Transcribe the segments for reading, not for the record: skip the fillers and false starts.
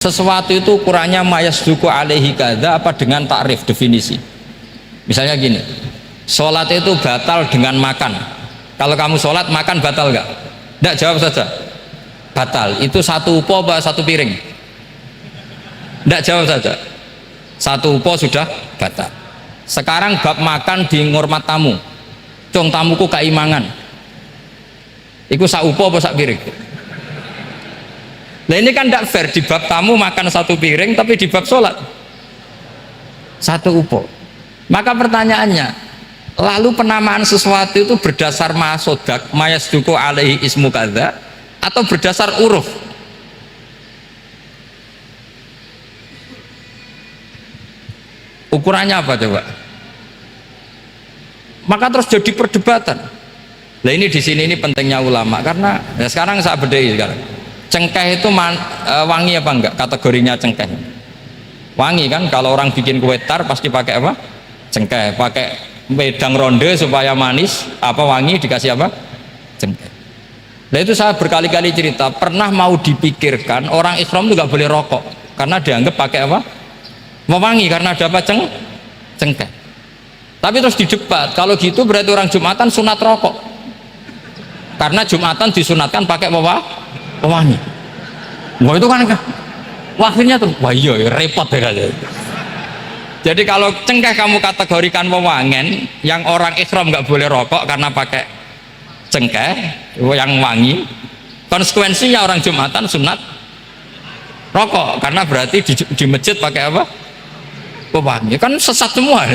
Sesuatu itu ukurannya mayasduku alaihi kada apa dengan takrif definisi. Misalnya gini, sholat itu batal dengan makan. Kalau kamu sholat makan batal nggak? Nggak, jawab saja. Batal. Itu satu upo apa satu piring? Nggak, jawab saja. Satu upo sudah batal. Sekarang bab makan di ngurmat tamu. Cung tamuku keimangan. Iku sak upo apa sak piring? Nah ini kan tidak fair, di bab tamu makan satu piring tapi di bab sholat satu upo. Maka pertanyaannya, lalu penamaan sesuatu itu berdasar masodak mayasduku alaihi ismu kadza atau berdasar uruf? Ukurannya apa coba? Maka terus jadi perdebatan. Nah ini di sini ini pentingnya ulama, karena ya sekarang saya bedai sekarang. Cengkeh itu wangi apa enggak? Kategorinya cengkeh wangi kan? Kalau orang bikin kue tar pasti pakai apa? Cengkeh. Pakai wedang ronde supaya manis, apa wangi dikasih apa? Cengkeh. Nah itu saya berkali-kali cerita, pernah mau dipikirkan orang Islam itu nggak boleh rokok karena dianggap pakai apa? Mewangi, karena ada apa? Cengkeh. Tapi terus didebat, kalau gitu berarti orang Jumatan sunat rokok karena Jumatan disunatkan pakai pewangi. Wah itu kan akhirnya tuh, wah iya repot ya. Jadi kalau cengkeh kamu kategorikan pewangen, yang orang Islam nggak boleh rokok karena pakai cengkeh yang wangi, konsekuensinya orang Jumatan sunat rokok karena berarti di masjid pakai apa? Pewangi. Kan sesat semua.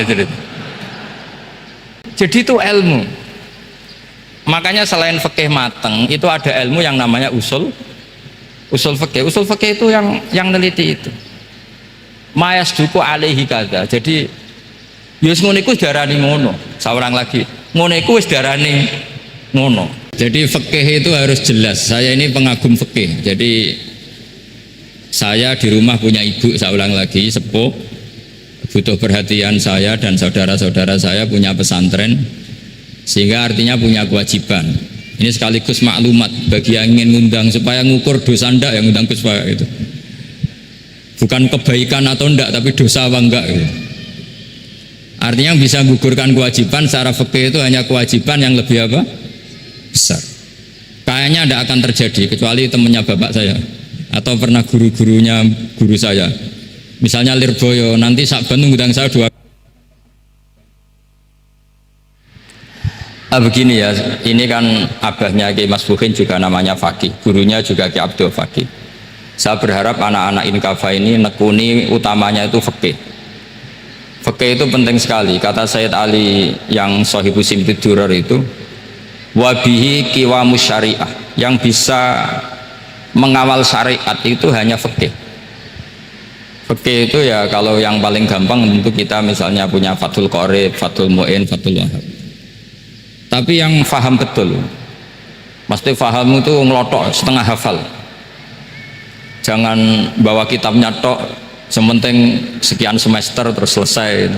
Jadi itu ilmu. Makanya selain fikih mateng itu ada ilmu yang namanya usul fikih. Usul fikih itu yang neliti itu. Mayasduku alaihi kadza. Jadi yus ngono iku darani ngono. Seorang lagi. Ngono iku wis darani ngono. Jadi fikih itu harus jelas. Saya ini pengagum fikih. Jadi saya di rumah punya ibu, saya ulang lagi, sepuh, butuh perhatian saya dan saudara-saudara saya punya pesantren, sehingga artinya punya kewajiban. Ini sekaligus maklumat bagi yang ingin ngundang supaya ngukur dosa ndak yang ngundang supaya itu bukan kebaikan atau ndak, tapi dosa apa enggak gitu. Artinya bisa gugurkan kewajiban secara fikih itu hanya kewajiban yang lebih apa? Besar. Kayaknya ndak akan terjadi kecuali temannya bapak saya atau pernah guru-gurunya guru saya. Misalnya Lirboyo nanti Sakban ngundang saya dua. Begini ya, ini kan abahnya Kiai Mas Bukin juga namanya Fakih, gurunya juga Kiai Abdul Fakih. Saya berharap anak-anak Inkafa ini nekuni utamanya itu fikih. Fikih itu penting sekali. Kata Sayyid Ali yang Sohibu Simtid Durar itu, wabihi kiwamus syariah, yang bisa mengawal syariat itu hanya fikih. Fikih itu ya kalau yang paling gampang tentu kita misalnya punya Fathul Qorib, Fathul Mu'in, Fathul Wahab. Tapi yang faham betul, pasti faham itu ngelotok setengah hafal. Jangan bawa kitabnya tok, sementing sekian semester terus selesai.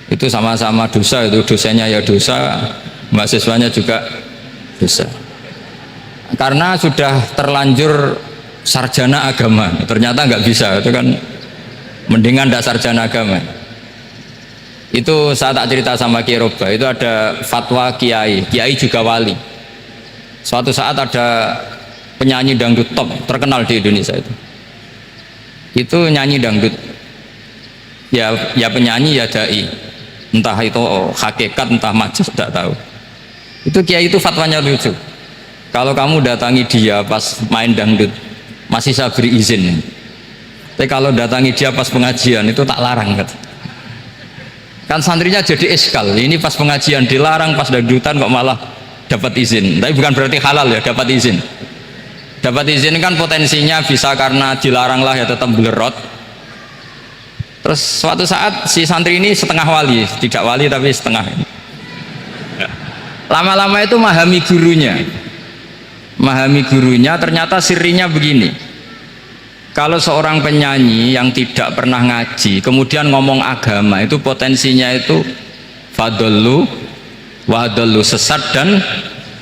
Itu sama-sama dosa, itu dosennya ya dosa, mahasiswanya juga dosa. Karena sudah terlanjur sarjana agama, ternyata nggak bisa, itu kan mendingan ndak sarjana agama. Itu saya tak cerita sama Kiai Roba, itu ada fatwa kiai juga wali. Suatu saat ada penyanyi dangdut top terkenal di Indonesia itu nyanyi dangdut ya penyanyi ya dai, entah itu hakikat entah majas tidak tahu. Itu kiai itu fatwanya lucu, kalau kamu datangi dia pas main dangdut masih saya beri izin, tapi kalau datangi dia pas pengajian itu tak larang kata. Kan santrinya jadi eskal, ini pas pengajian dilarang, pas dangdutan kok malah dapat izin. Tapi bukan berarti halal ya, dapat izin. Dapat izin kan potensinya bisa karena dilarang lah ya tetap belerot. Terus suatu saat si santri ini setengah wali, tidak wali tapi setengah. Lama-lama itu memahami gurunya, ternyata sirinya begini. Kalau seorang penyanyi yang tidak pernah ngaji kemudian ngomong agama, itu potensinya itu fadollu wadollu, sesat dan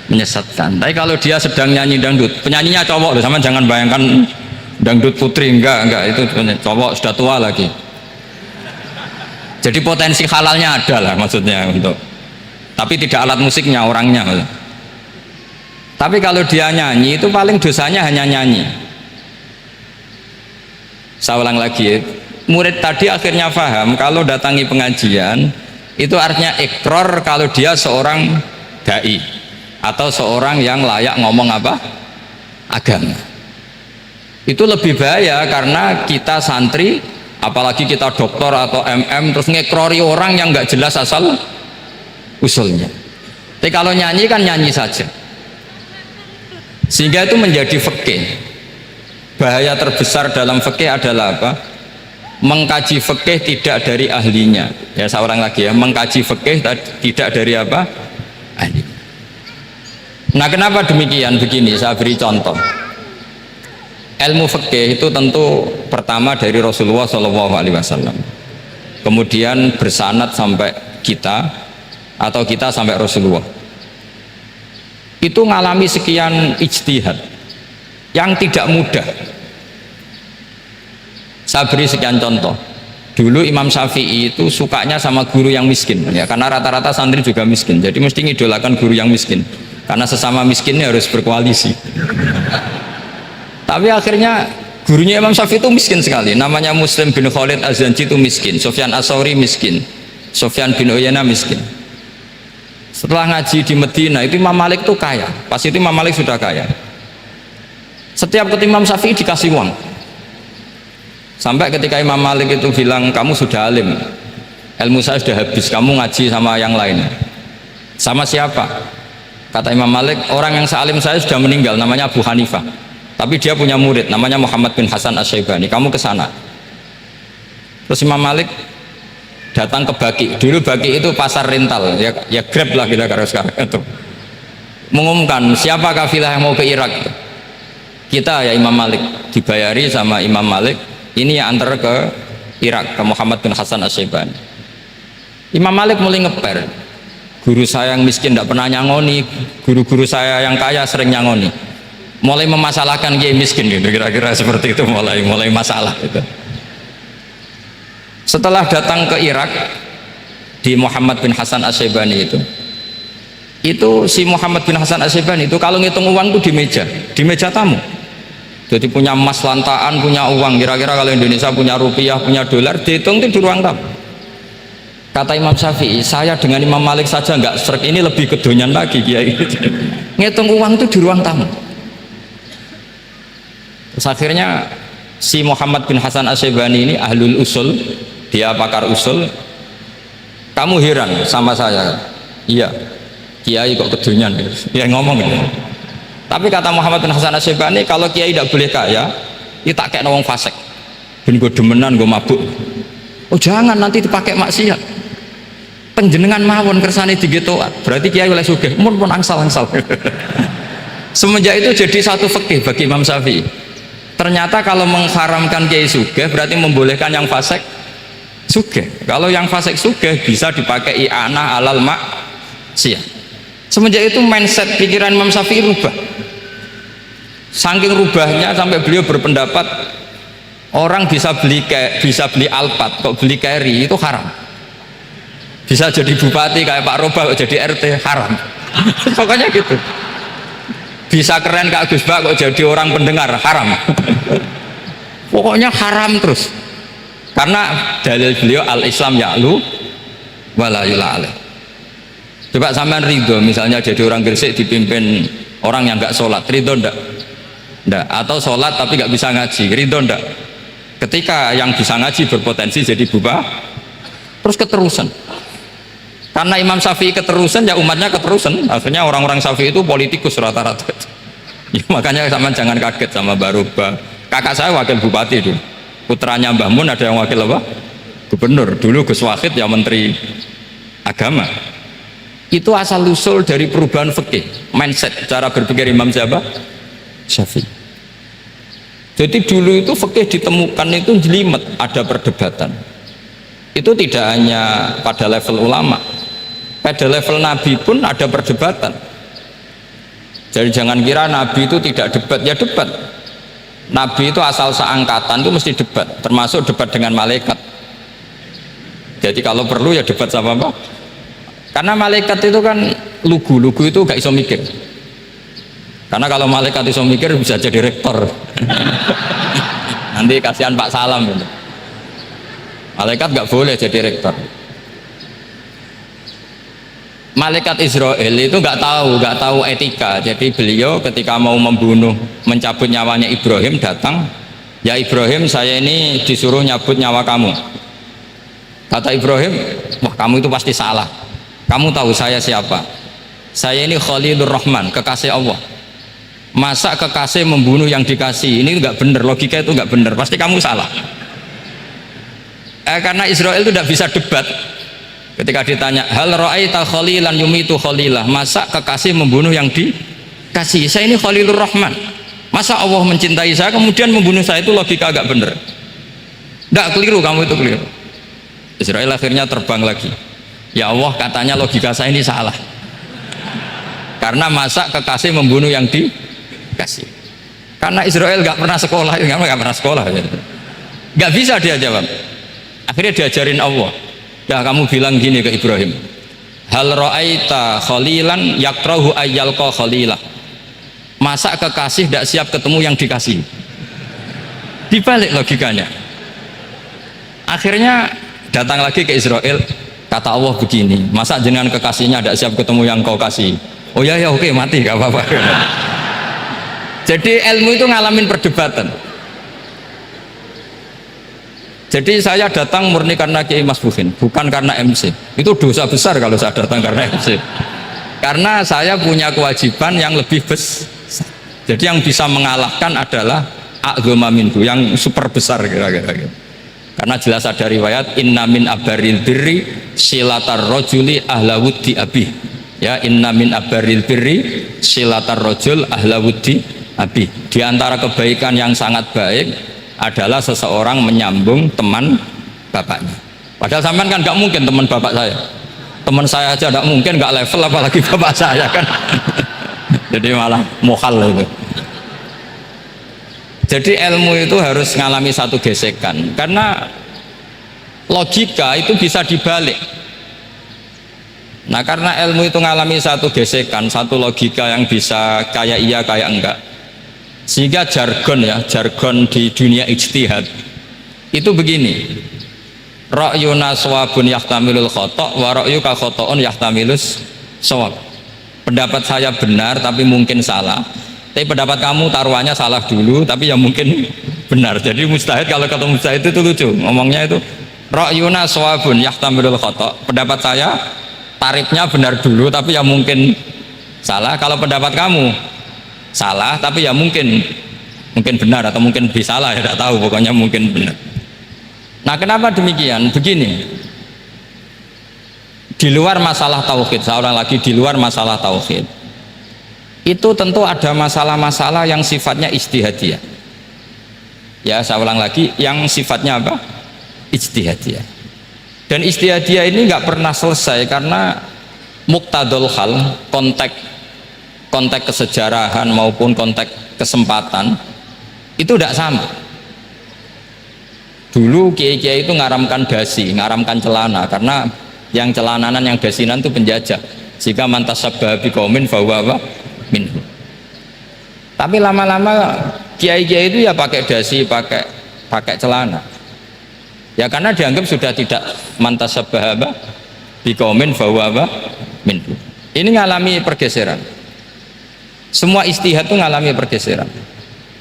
menyesatkan. Tapi kalau dia sedang nyanyi dangdut, penyanyinya cowok loh, sama jangan bayangkan Dangdut putri enggak itu cowok sudah tua lagi. Jadi potensi halalnya ada lah maksudnya untuk, tapi tidak alat musiknya, orangnya. Tapi kalau dia nyanyi itu paling dosanya hanya nyanyi. Saya ulang lagi, murid tadi akhirnya paham kalau datangi pengajian itu artinya ikrar kalau dia seorang dai atau seorang yang layak ngomong apa? Agama. Itu lebih bahaya karena kita santri, apalagi kita doktor atau MM terus ngekrori orang yang nggak jelas asal usulnya. Tapi kalau nyanyi kan nyanyi saja, sehingga itu menjadi fikih. Bahaya terbesar dalam fikih adalah apa? Mengkaji fikih tidak dari ahlinya. Ya seorang lagi ya, mengkaji fikih tidak dari apa? Ahli. Nah kenapa demikian? Begini, saya beri contoh. Ilmu fikih itu tentu pertama dari Rasulullah SAW, kemudian bersanad sampai kita atau kita sampai Rasulullah. Itu ngalami sekian ijtihad yang tidak mudah. Saya beri sekian contoh. Dulu Imam Syafi'i itu sukanya sama guru yang miskin, ya karena rata-rata santri juga miskin, jadi mesti ngidolakan guru yang miskin, karena sesama miskinnya harus berkoalisi. Tapi akhirnya gurunya Imam Syafi'i itu miskin sekali, namanya Muslim bin Khalid Az-Zanji itu miskin, Sufyan As-Sauri miskin, Sufyan bin Uyainah miskin. Setelah ngaji di Medina itu Imam Malik itu kaya, pas itu Imam Malik sudah kaya. Setiap ketemu Imam Syafi'i dikasih uang, sampai ketika Imam Malik itu bilang, kamu sudah alim, ilmu saya sudah habis, kamu ngaji sama yang lain. Sama siapa? Kata Imam Malik, orang yang sealim saya sudah meninggal, namanya Abu Hanifah, tapi dia punya murid namanya Muhammad bin Hasan Asy-Syaibani, kamu ke sana. Terus Imam Malik datang ke Baki. Dulu Baki itu pasar rental, ya Grab lah kita kalau sekarang itu. Mengumumkan siapa kafilah yang mau ke Irak. Kita ya Imam Malik, dibayari sama Imam Malik, ini yang antar ke Irak, ke Muhammad bin Hasan Asy-Syaibani. Imam Malik mulai ngeper, guru saya yang miskin tidak pernah nyangoni, guru-guru saya yang kaya sering nyangoni. Mulai memasalahkan dia miskin gitu, kira-kira seperti itu, mulai masalah gitu. Setelah datang ke Irak di Muhammad bin Hasan Asy-Syaibani itu si Muhammad bin Hasan Asy-Syaibani itu kalau ngitung uang itu di meja tamu. Jadi punya emas lantaan, punya uang, kira-kira kalau Indonesia punya rupiah, punya dolar, dihitung itu di ruang tamu. Kata Imam Syafi'i, saya dengan Imam Malik saja nggak serak, ini lebih kedonyan lagi kiai. Ngitung uang itu di ruang tamu. Terus akhirnya si Muhammad bin Hasan Asy-Syaibani ini ahlul usul, dia pakar usul. Kamu heran sama saya? Iya, kiai kok kedonyan, dia ngomong gitu. Tapi kata Muhammad bin Hasan Asy-Syaibani, kalau kiai tidak boleh kaya, itu tak kayak wong fasik, ben gue demenan, gue mabuk. Oh jangan, nanti dipakai maksiat. Penjenengan mawon kersane digetoan, berarti kiai oleh sugih, mun angsal-angsal. Semenjak itu jadi satu fikih bagi Imam Syafi'i. Ternyata kalau mengharamkan kiai sugih berarti membolehkan yang fasik sugih. Kalau yang fasik sugih bisa dipakai i'anah alal maksiat. Semenjak itu mindset pikiran Imam Syafi'i rubah. Saking rubahnya sampai beliau berpendapat orang bisa beli Alphard, kok beli carry itu haram. Bisa jadi bupati kayak Pak Roba, kok jadi RT haram. Pokoknya gitu. Bisa keren Kak Gus Bak, kok jadi orang pendengar haram. Pokoknya haram terus. Karena dalil beliau al-Islam ya'lu wala yula'ala. Coba sampean ridho misalnya jadi orang Gresik dipimpin orang yang nggak sholat, ridho ndak? Ndak. Atau sholat tapi nggak bisa ngaji, ridho ndak? Ketika yang bisa ngaji berpotensi jadi bubar, terus keterusan. Karena Imam Syafi'i keterusan, ya umatnya keterusan. Akhirnya orang-orang Syafi'i itu politikus rata-rata. Ya, makanya sampean jangan kaget sama Baroba. Kakak saya wakil bupati dulu, putranya Mbah Mun ada yang wakil apa? Gubernur. Dulu Gus Wahid ya menteri agama. Itu asal usul dari perubahan fikih, mindset, cara berpikir Imam siapa? Syafi'i. Jadi dulu itu fikih ditemukan itu jelimet, ada perdebatan. Itu tidak hanya pada level ulama, pada level Nabi pun ada perdebatan. Jadi jangan kira Nabi itu tidak debat, ya debat. Nabi itu asal seangkatan itu mesti debat, termasuk debat dengan malaikat. Jadi kalau perlu ya debat sama apa? Karena malaikat itu kan lugu itu gak iso mikir. Karena kalau malaikat iso mikir bisa jadi rektor. Nanti kasihan Pak Salam itu. Malaikat gak boleh jadi rektor. Malaikat Israel itu nggak tahu etika. Jadi beliau ketika mau membunuh, mencabut nyawanya Ibrahim, datang, ya Ibrahim, saya ini disuruh nyabut nyawa kamu. Kata Ibrahim, wah kamu itu pasti salah. Kamu tahu saya siapa? Saya ini Khalilur Rahman, kekasih Allah. Masa kekasih membunuh yang dikasih? Ini nggak benar, logika itu nggak benar. Pasti kamu salah. Karena Israel itu tidak bisa debat. Ketika ditanya, hal ra'aita khalilan yumitu khalilah, masa kekasih membunuh yang dikasih? Saya ini Khalilur Rahman, masa Allah mencintai saya kemudian membunuh saya? Itu logika agak bener. Enggak, keliru, kamu itu keliru. Israel akhirnya terbang lagi. Ya Allah, katanya logika saya ini salah, karena masa kekasih membunuh yang dikasih. Karena Israel nggak pernah sekolah, nggak bisa dia jawab. Akhirnya diajarin Allah. Ya kamu bilang gini ke Ibrahim, hal ra'aita khalilan yakrahu ayyalqa khalilah, masa kekasih tidak siap ketemu yang dikasih? Dibalik logikanya. Akhirnya datang lagi ke Israel, kata Allah begini, masa jenengan kekasihnya tidak siap ketemu yang kau kasih? Oh ya ya, oke, mati gak apa-apa. Jadi ilmu itu ngalamin perdebatan. Jadi saya datang murni karena Kiai Masbuhin, bukan karena MC. Itu dosa besar kalau saya datang karena MC. Karena saya punya kewajiban yang lebih besar. Jadi yang bisa mengalahkan adalah a'dzama minhu, yang super besar kira-kira. Karena jelas ada riwayat, inna min abaril birri silatar rojuli ahla wuddi abih. Ya, inna min abaril birri silatar rojul ahla wuddi abih. Di antara kebaikan yang sangat baik adalah seseorang menyambung teman bapaknya. Padahal sampean kan nggak mungkin teman bapak saya. Teman saya aja nggak mungkin, nggak level apalagi bapak saya kan. Jadi malah mohal itu. Jadi ilmu itu harus mengalami satu gesekan, karena logika itu bisa dibalik. Nah karena ilmu itu mengalami satu gesekan, satu logika yang bisa kayak iya kayak enggak, sehingga jargon di dunia ijtihad itu begini, ra'yuna shawabun yahtamilul khata' wa ra'yuka khata'un yahtamilus shawab. Pendapat saya benar tapi mungkin salah, tapi pendapat kamu taruhannya salah dulu tapi ya mungkin benar. Jadi mujtahid kalau ketemu mujtahid itu lucu ngomongnya, itu ra'yuna shawabun yahtamilul khata', pendapat saya tarifnya benar dulu tapi ya mungkin salah. Kalau pendapat kamu salah tapi ya mungkin benar, atau mungkin lebih salah, ya tidak tahu, pokoknya mungkin benar. Nah kenapa demikian? Begini, di luar masalah tauhid, seorang lagi di luar masalah tauhid itu tentu ada masalah-masalah yang sifatnya ijtihadiyah. Ya saya ulang lagi, yang sifatnya apa? Ijtihadiyah. Dan ijtihadiyah ini nggak pernah selesai, karena muqtadul hal, konteks kesejarahan maupun konteks kesempatan itu tidak sama. Dulu kiai-kiai itu ngaramkan dasi, ngaramkan celana, karena yang celananan yang dasinan itu penjajah, jika mantasabbaha biqaumin fahuwa minhu. Tapi lama-lama kiai-kiai itu ya pakai dasi, pakai celana, ya karena dianggap sudah tidak mantasabbaha biqaumin fahuwa minhu. Ini ngalami pergeseran. Semua ijtihad itu ngalami pergeseran.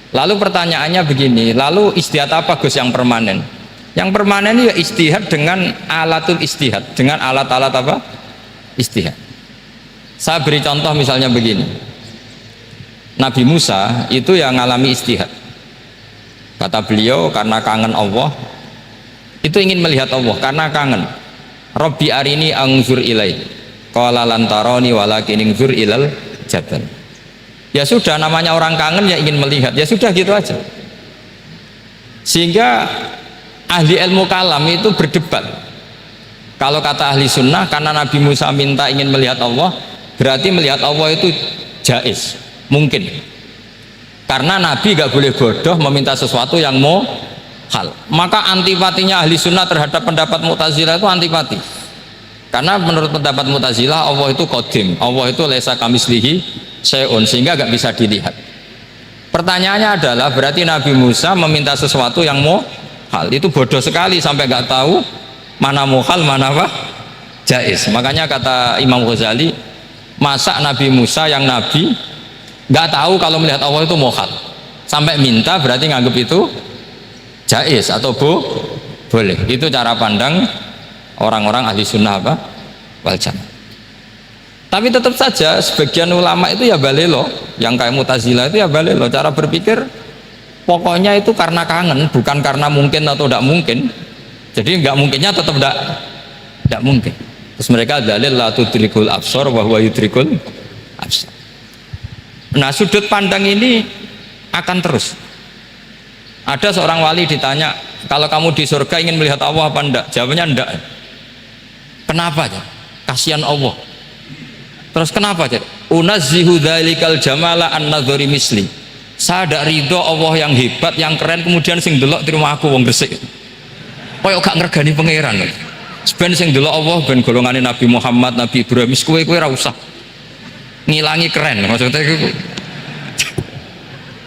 Lalu pertanyaannya begini, lalu ijtihad apa Gus yang permanen? Yang permanen ya ijtihad dengan alatul ijtihad, dengan alat-alat apa? Ijtihad. Saya beri contoh misalnya begini, Nabi Musa itu yang ngalami ijtihad. Kata beliau karena kangen Allah, itu ingin melihat Allah karena kangen. Rabbi arini anzur ilai, qala lan tarani walakin anzur ilal jabal. Ya sudah, namanya orang kangen ya ingin melihat, ya sudah gitu aja. Sehingga ahli ilmu kalam itu berdebat. Kalau kata ahli sunnah, karena Nabi Musa minta ingin melihat Allah, berarti melihat Allah itu jaiz, mungkin. Karena Nabi nggak boleh bodoh meminta sesuatu yang hal. Maka antipatinya ahli sunnah terhadap pendapat Mu'tazilah itu antipati. Karena menurut pendapat Mu'tazilah Allah itu qadim, Allah itu laisa kamislihi syai'un, sehingga nggak bisa dilihat. Pertanyaannya adalah berarti Nabi Musa meminta sesuatu yang hal, itu bodoh sekali sampai nggak tahu mana hal mana apa jaiz. Makanya kata Imam Ghazali, masa Nabi Musa yang Nabi nggak tahu kalau melihat Allah itu hal, sampai minta berarti nganggap itu jaiz atau boleh. Itu cara pandang orang-orang ahli sunnah apa wal jamaah. Tapi tetap saja sebagian ulama itu ya balelo, yang kayak Mu'tazilah itu ya balelo, cara berpikir pokoknya itu karena kangen, bukan karena mungkin atau tidak mungkin. Jadi nggak mungkinnya tetap tidak mungkin. Terus mereka dalil la tudrikul absar wa huwa yudrikul absar. Nah, sudut pandang ini akan terus. Ada seorang wali ditanya, kalau kamu di surga ingin melihat Allah apa enggak? Jawabannya enggak. Kenapa ya? Kasihan Allah. Terus kenapa ya? Unazzihu dzalikal jamala an nadhari misli. Saya tidak ridho Allah yang hebat, yang keren, kemudian sing delok terima aku wong gresik. Koyo gak ngergani pangeran. Sebenarnya sing delok Allah ben golongane Nabi Muhammad, Nabi Ibrahim, kowe ra usah ngilangi keren maksudnya itu.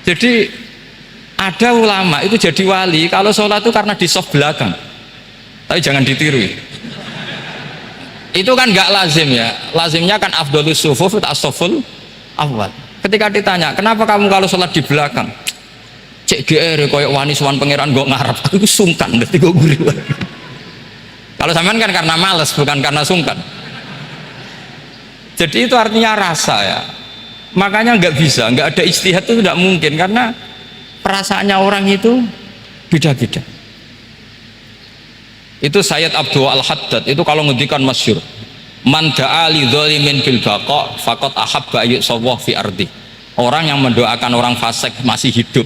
Jadi ada ulama itu jadi wali kalau sholat itu karena di soft belakang, tapi jangan ditiru. Itu kan nggak lazim ya, lazimnya kan afdhalus sufuf as-saful awal. Ketika ditanya kenapa kamu kalau sholat di belakang, cek GR koyok wani suwan pangeran gue ngarep, aku sungkan berarti gue gurih. Kalau sampean kan karena males bukan karena sungkan. Jadi itu artinya rasa ya. Makanya nggak bisa, nggak ada ijtihad itu tidak mungkin karena perasaannya orang itu beda-beda. Itu Sayyid Abdul Al-Haddad itu kalau ngendikan masyhur, man da'a li dzalimin bil baqa faqad ahabba yu'sawwa fi ardi. Orang yang mendoakan orang fasik masih hidup,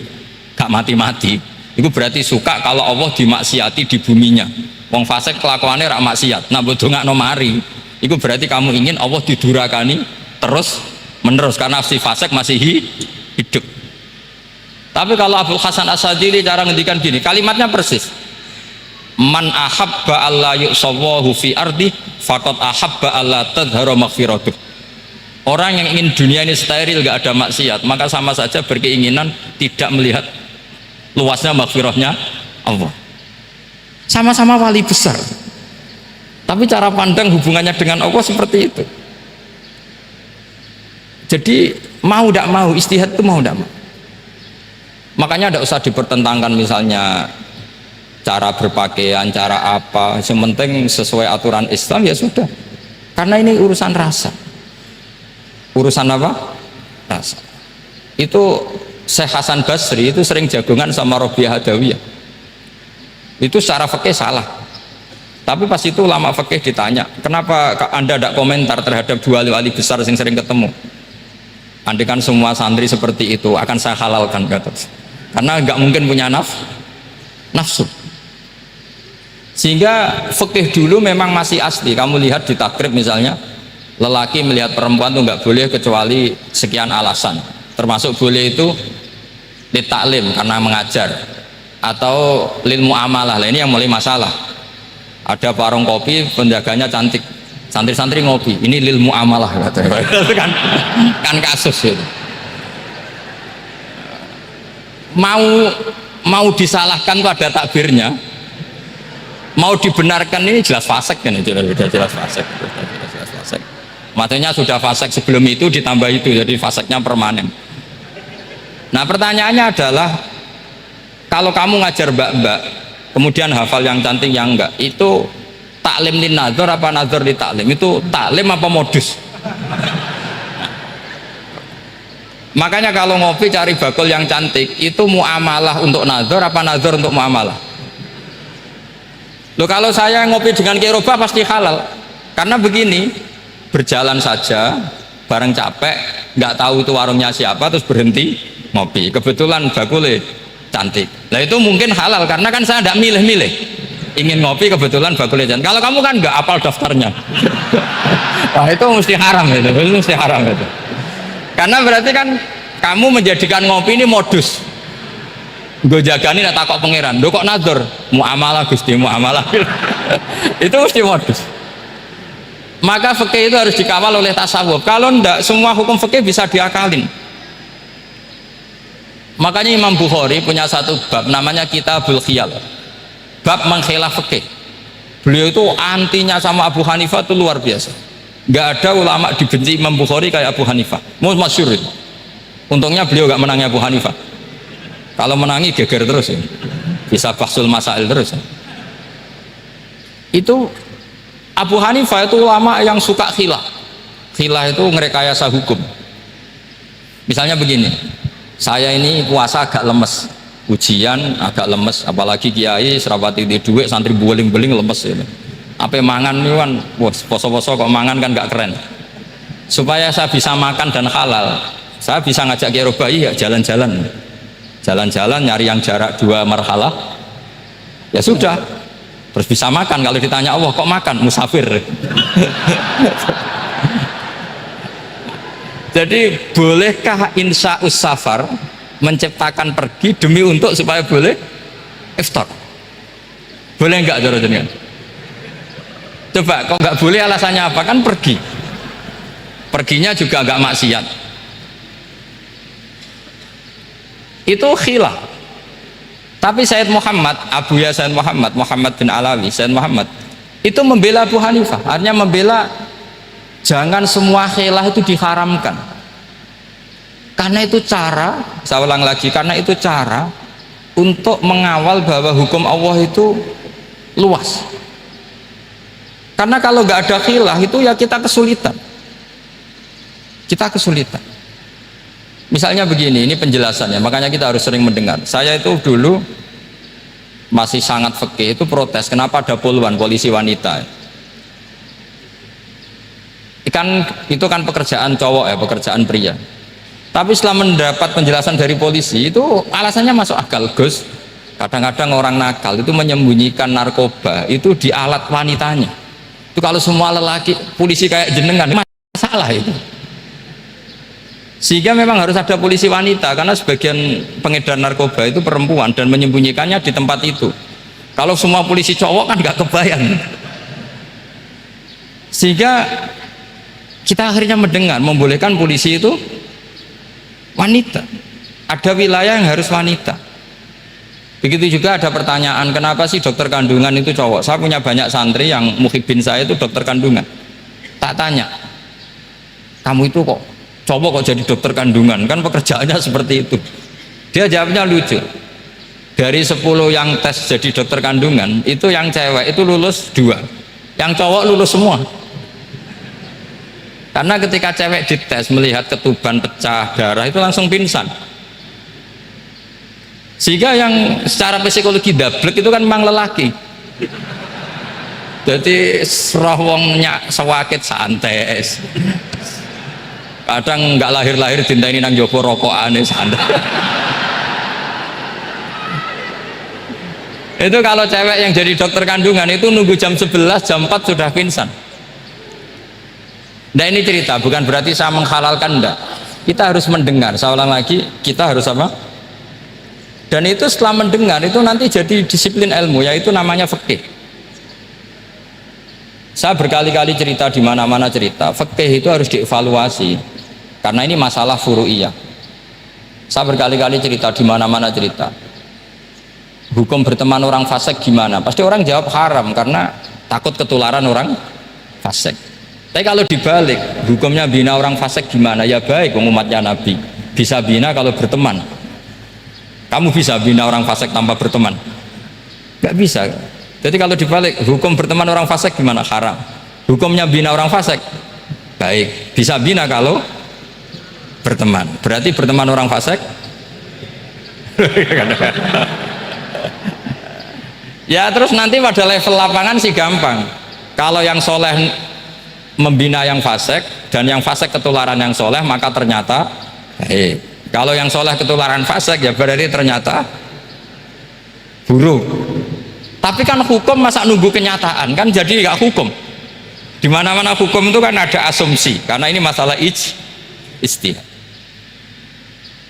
gak mati-mati, itu berarti suka kalau Allah dimaksiati di buminya. Wong fasik kelakuannya rak maksiat, nah mbok dongakno mari. Itu berarti kamu ingin Allah didurakani terus menerus karena si fasik masih hidup. Tapi kalau Abdul Hasan As-Sadili cara ngendikan gini, kalimatnya persis. Man ahabba alla yu'sawwahu fi ardi faqad ahabba alla tadhhara maghfiratuh. Orang yang ingin dunia ini steril gak ada maksiat, maka sama saja berkeinginan tidak melihat luasnya maghfirahnya Allah. Sama-sama wali besar, tapi cara pandang hubungannya dengan Allah seperti itu. Jadi mau tidak mau, istihad itu mau tidak mau. Makanya tidak usah dipertentangkan misalnya cara berpakaian, cara apa, yang penting sesuai aturan Islam ya sudah. Karena ini urusan rasa. Urusan apa? Rasa. Itu Syekh Hasan Basri itu sering jagongan sama Robiah Adawiyah. Itu secara fikih salah. Tapi pas itu ulama fikih ditanya, kenapa Anda tidak komentar terhadap dua wali besar yang sering ketemu? Andai kan semua santri seperti itu akan saya halalkan, kata. Karena nggak mungkin punya nafsu. Sehingga fikih dulu memang masih asli. Kamu lihat di takrib misalnya, lelaki melihat perempuan itu nggak boleh kecuali sekian alasan. Termasuk boleh itu ditaklim karena mengajar, atau lil muamalah. Ini yang mulai masalah. Ada warung kopi, penjaganya cantik, santri-santri ngopi, ini lil muamalah katanya. kan kasus itu. Mau disalahkan pada takbirnya, mau dibenarkan ini jelas fasik kan, jelas fasik. Maksudnya sudah fasik sebelum itu ditambah itu, jadi fasiknya permanen. Nah pertanyaannya adalah, kalau kamu ngajar mbak-mbak kemudian hafal yang cantik yang enggak, itu taklim lin nazar apa nazar di taklim? Itu taklim apa modus? Makanya kalau ngopi cari bakul yang cantik, itu muamalah untuk nazar apa nazar untuk muamalah? Loh, kalau saya ngopi dengan kiroba pasti halal. Karena begini, berjalan saja bareng capek, nggak tahu itu warungnya siapa, terus berhenti ngopi, kebetulan bakulnya cantik. Nah itu mungkin halal karena kan saya tidak milih-milih, ingin ngopi kebetulan bakulnya cantik. Kalau kamu kan nggak apal daftarnya, wah itu mesti haram itu mesti haram itu. Karena berarti kan kamu menjadikan ngopi ini modus. Gue jagani nak takok pangeran. Lo kok nazar? Muamalah Gusti, muamalah. Itu mesti modus. Maka fikih itu harus dikawal oleh tasawuf. Kalau ndak, semua hukum fikih bisa diakalin. Makanya Imam Bukhari punya satu bab namanya Kitabul Khiyal. Bab mengkhilaf fikih. Beliau itu antinya sama Abu Hanifah itu luar biasa. Nggak ada ulama dibenci Imam Bukhari kayak Abu Hanifah. Masyhur itu. Untungnya beliau nggak menangi Abu Hanifah. Kalau menangi geger terus ya. Bisa bahsul masail terus ya. Itu Abu Hanifah itu ulama yang suka khilah. Khilah itu ngerekayasa hukum. Misalnya begini, saya ini puasa agak lemes, ujian agak lemes, apalagi kiai serapati di duit santri beling-beling lemes ya. Apa mangan ini kan, poso-poso kok mangan kan gak keren. Supaya saya bisa makan dan halal, saya bisa ngajak Kiai Robai ya jalan-jalan. Jalan-jalan nyari yang jarak 2 marhalah. Ya sudah. Terus bisa makan. Kalau ditanya Allah kok makan? Musafir. Jadi bolehkah insya'us safar menciptakan pergi demi untuk supaya boleh iftar? Boleh enggak cara jenengan? Coba kok enggak boleh alasannya apa? Kan pergi. Perginya juga enggak maksiat. Itu khilaf. Tapi Sayyid Muhammad, Abu Ya Sayyid Muhammad, Muhammad bin Alawi, Sayyid Muhammad itu membela Abu Hanifah, artinya membela jangan semua khilaf itu diharamkan. Karena itu cara, saya ulang lagi, karena itu cara untuk mengawal bahwa hukum Allah itu luas. Karena kalau nggak ada khilaf itu ya kita kesulitan. Kita kesulitan. Misalnya begini, ini penjelasannya, makanya kita harus sering mendengar. Saya itu dulu masih sangat fikih itu protes, kenapa ada poluan polisi wanita? Itu kan pekerjaan cowok ya, pekerjaan pria. Tapi setelah mendapat penjelasan dari polisi itu alasannya masuk akal, Gus. Kadang-kadang orang nakal itu menyembunyikan narkoba itu di alat wanitanya. Itu kalau semua lelaki polisi kayak jenengan masalah itu. Sehingga memang harus ada polisi wanita karena sebagian pengedar narkoba itu perempuan dan menyembunyikannya di tempat itu. Kalau semua polisi cowok kan nggak kebayang. Sehingga kita akhirnya mendengar membolehkan polisi itu wanita. Ada wilayah yang harus wanita. Begitu juga ada pertanyaan, kenapa sih dokter kandungan itu cowok? Saya punya banyak santri yang muhibin saya itu dokter kandungan. Tak tanya, kamu itu kok cowok kok jadi dokter kandungan, kan pekerjaannya seperti itu. Dia jawabnya lucu, dari 10 yang tes jadi dokter kandungan itu yang cewek itu lulus 2, yang cowok lulus semua. Karena ketika cewek dites melihat ketuban pecah darah itu langsung pingsan. Sehingga yang secara psikologi dablek itu kan memang lelaki. Jadi serah wongnya sewakit santai. Kadang nggak lahir-lahir cinta ini nang jopo rokokane santai. Itu kalau cewek yang jadi dokter kandungan itu nunggu jam 11, jam 4 sudah pingsan. Nah ini cerita, bukan berarti saya menghalalkan, enggak. Kita harus mendengar, saya ulang lagi, kita harus apa? Dan itu setelah mendengar itu nanti jadi disiplin ilmu, yaitu namanya fikih. Saya berkali-kali cerita di mana-mana cerita, fikih itu harus dievaluasi. Karena ini masalah furu'iyah. Saya berkali-kali cerita di mana-mana cerita. Hukum berteman orang fasik gimana? Pasti orang jawab haram karena takut ketularan orang fasik. Tapi kalau dibalik, hukumnya bina orang fasik gimana? Ya baik, umatnya Nabi bisa bina kalau berteman. Kamu bisa bina orang fasik tanpa berteman? Gak bisa. Jadi kalau dibalik, hukum berteman orang fasik gimana? Haram. Hukumnya bina orang fasik baik, bisa bina kalau berteman. Berarti berteman orang fasik ya terus nanti pada level lapangan sih gampang. Kalau yang soleh membina yang fasik dan yang fasik ketularan yang soleh, maka ternyata kalau yang soleh ketularan fasik ya berarti ternyata buruk. Tapi kan hukum masa nunggu kenyataan, kan jadi nggak hukum. Di mana-mana hukum itu kan ada asumsi, karena ini masalah ijtihad.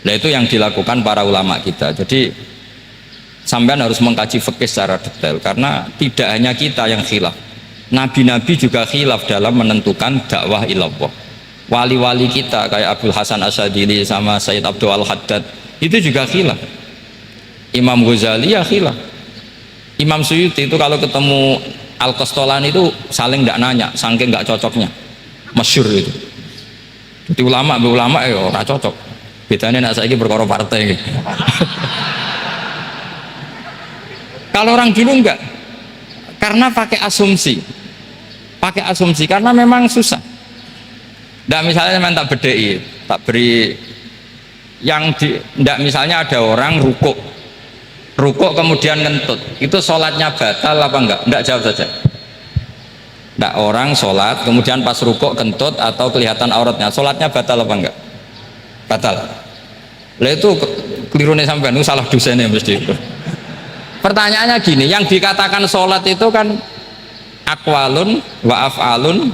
Nah itu yang dilakukan para ulama kita. Jadi sampean harus mengkaji fikih secara detail karena tidak hanya kita yang khilaf. Nabi-nabi juga khilaf dalam menentukan dakwah ilallah. Wali-wali kita kayak Abdul Hasan Asyadili sama Sayyid Abdul Al-Haddad itu juga khilaf. Imam Ghazali ya khilaf. Imam Suyuti itu kalau ketemu Al-Qastolani itu saling tidak nanya, saking nggak cocoknya, masyhur itu. Jadi ulama ya ora cocok. Bedanya nak saiki perkara partai. Kalau orang dulu enggak, karena pakai asumsi, karena memang susah. Nggak misalnya memang tak bedai, tak beri yang nggak misalnya ada orang rukuk kemudian ngentut, itu sholatnya batal apa enggak? Enggak, jawab saja. Enggak, orang sholat kemudian pas rukuk kentut atau kelihatan auratnya, sholatnya batal apa enggak? Batal. Lah itu keliru nih sampean, itu salah dosennya mesti itu. Pertanyaannya gini, yang dikatakan sholat itu kan aqwalun wa af'alun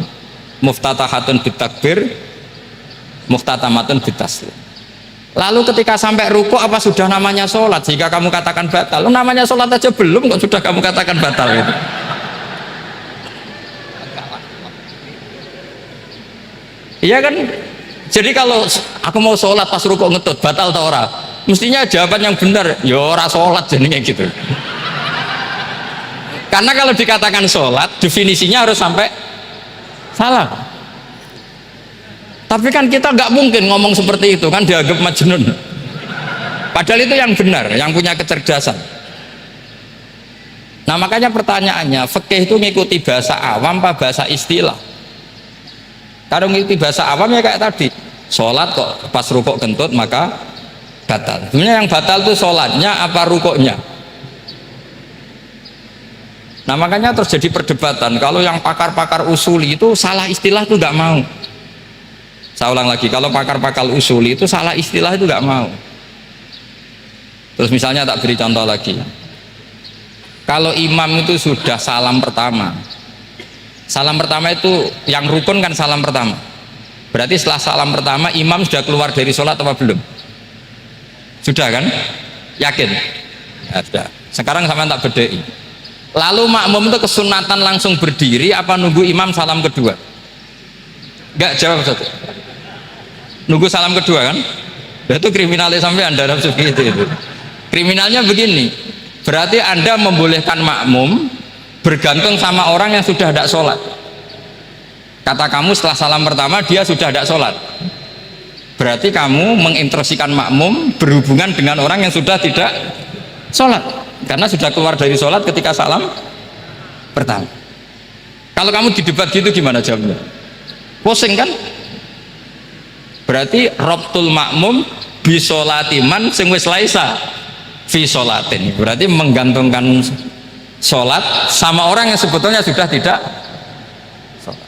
muftatahatun bitakbir muftatamatun bitaslim. Lalu ketika sampai rukuk apa sudah namanya sholat jika kamu katakan batal? Namanya sholat aja belum kok sudah kamu katakan batal itu. Iya kan? Jadi kalau aku mau sholat pas rukuk ngetut batal atau ora? Mestinya jawaban yang benar, ya ora sholat jadinya gitu. Karena kalau dikatakan sholat definisinya harus sampai salah. Tapi kan kita nggak mungkin ngomong seperti itu, kan dianggap majnun. Padahal itu yang benar, yang punya kecerdasan. Nah makanya pertanyaannya, fikih itu ngikuti bahasa awam apa bahasa istilah? Kalau ngikuti bahasa awam ya kayak tadi, sholat kok pas rukuk kentut maka batal. Sebenarnya yang batal itu sholatnya apa rukuknya? Nah makanya terjadi perdebatan. Kalau yang pakar-pakar usuli itu salah istilah itu nggak mau. Saya ulang lagi, kalau pakar-pakar usuli itu salah istilah itu nggak mau. Terus misalnya tak beri contoh lagi. Kalau imam itu sudah salam pertama itu yang rukun kan salam pertama. Berarti setelah salam pertama imam sudah keluar dari sholat apa belum? Sudah kan? Yakin? Ya, sudah. Sekarang sama tak bedai. Lalu makmum itu kesunatan langsung berdiri apa nunggu imam salam kedua? Enggak, jawab satu. Nunggu salam kedua kan? Itu kriminalnya sampai anda nafsu itu. Kriminalnya begini, berarti anda membolehkan makmum bergantung sama orang yang sudah tidak sholat. Kata kamu setelah salam pertama dia sudah tidak sholat, berarti kamu menginstruksikan makmum berhubungan dengan orang yang sudah tidak sholat karena sudah keluar dari sholat ketika salam pertama. Kalau kamu didebat gitu gimana jawabnya? Pusing kan? Berarti robtul makmum bisolatiman sing wis laisa fi sholatin, berarti menggantungkan sholat sama orang yang sebetulnya sudah tidak sholat.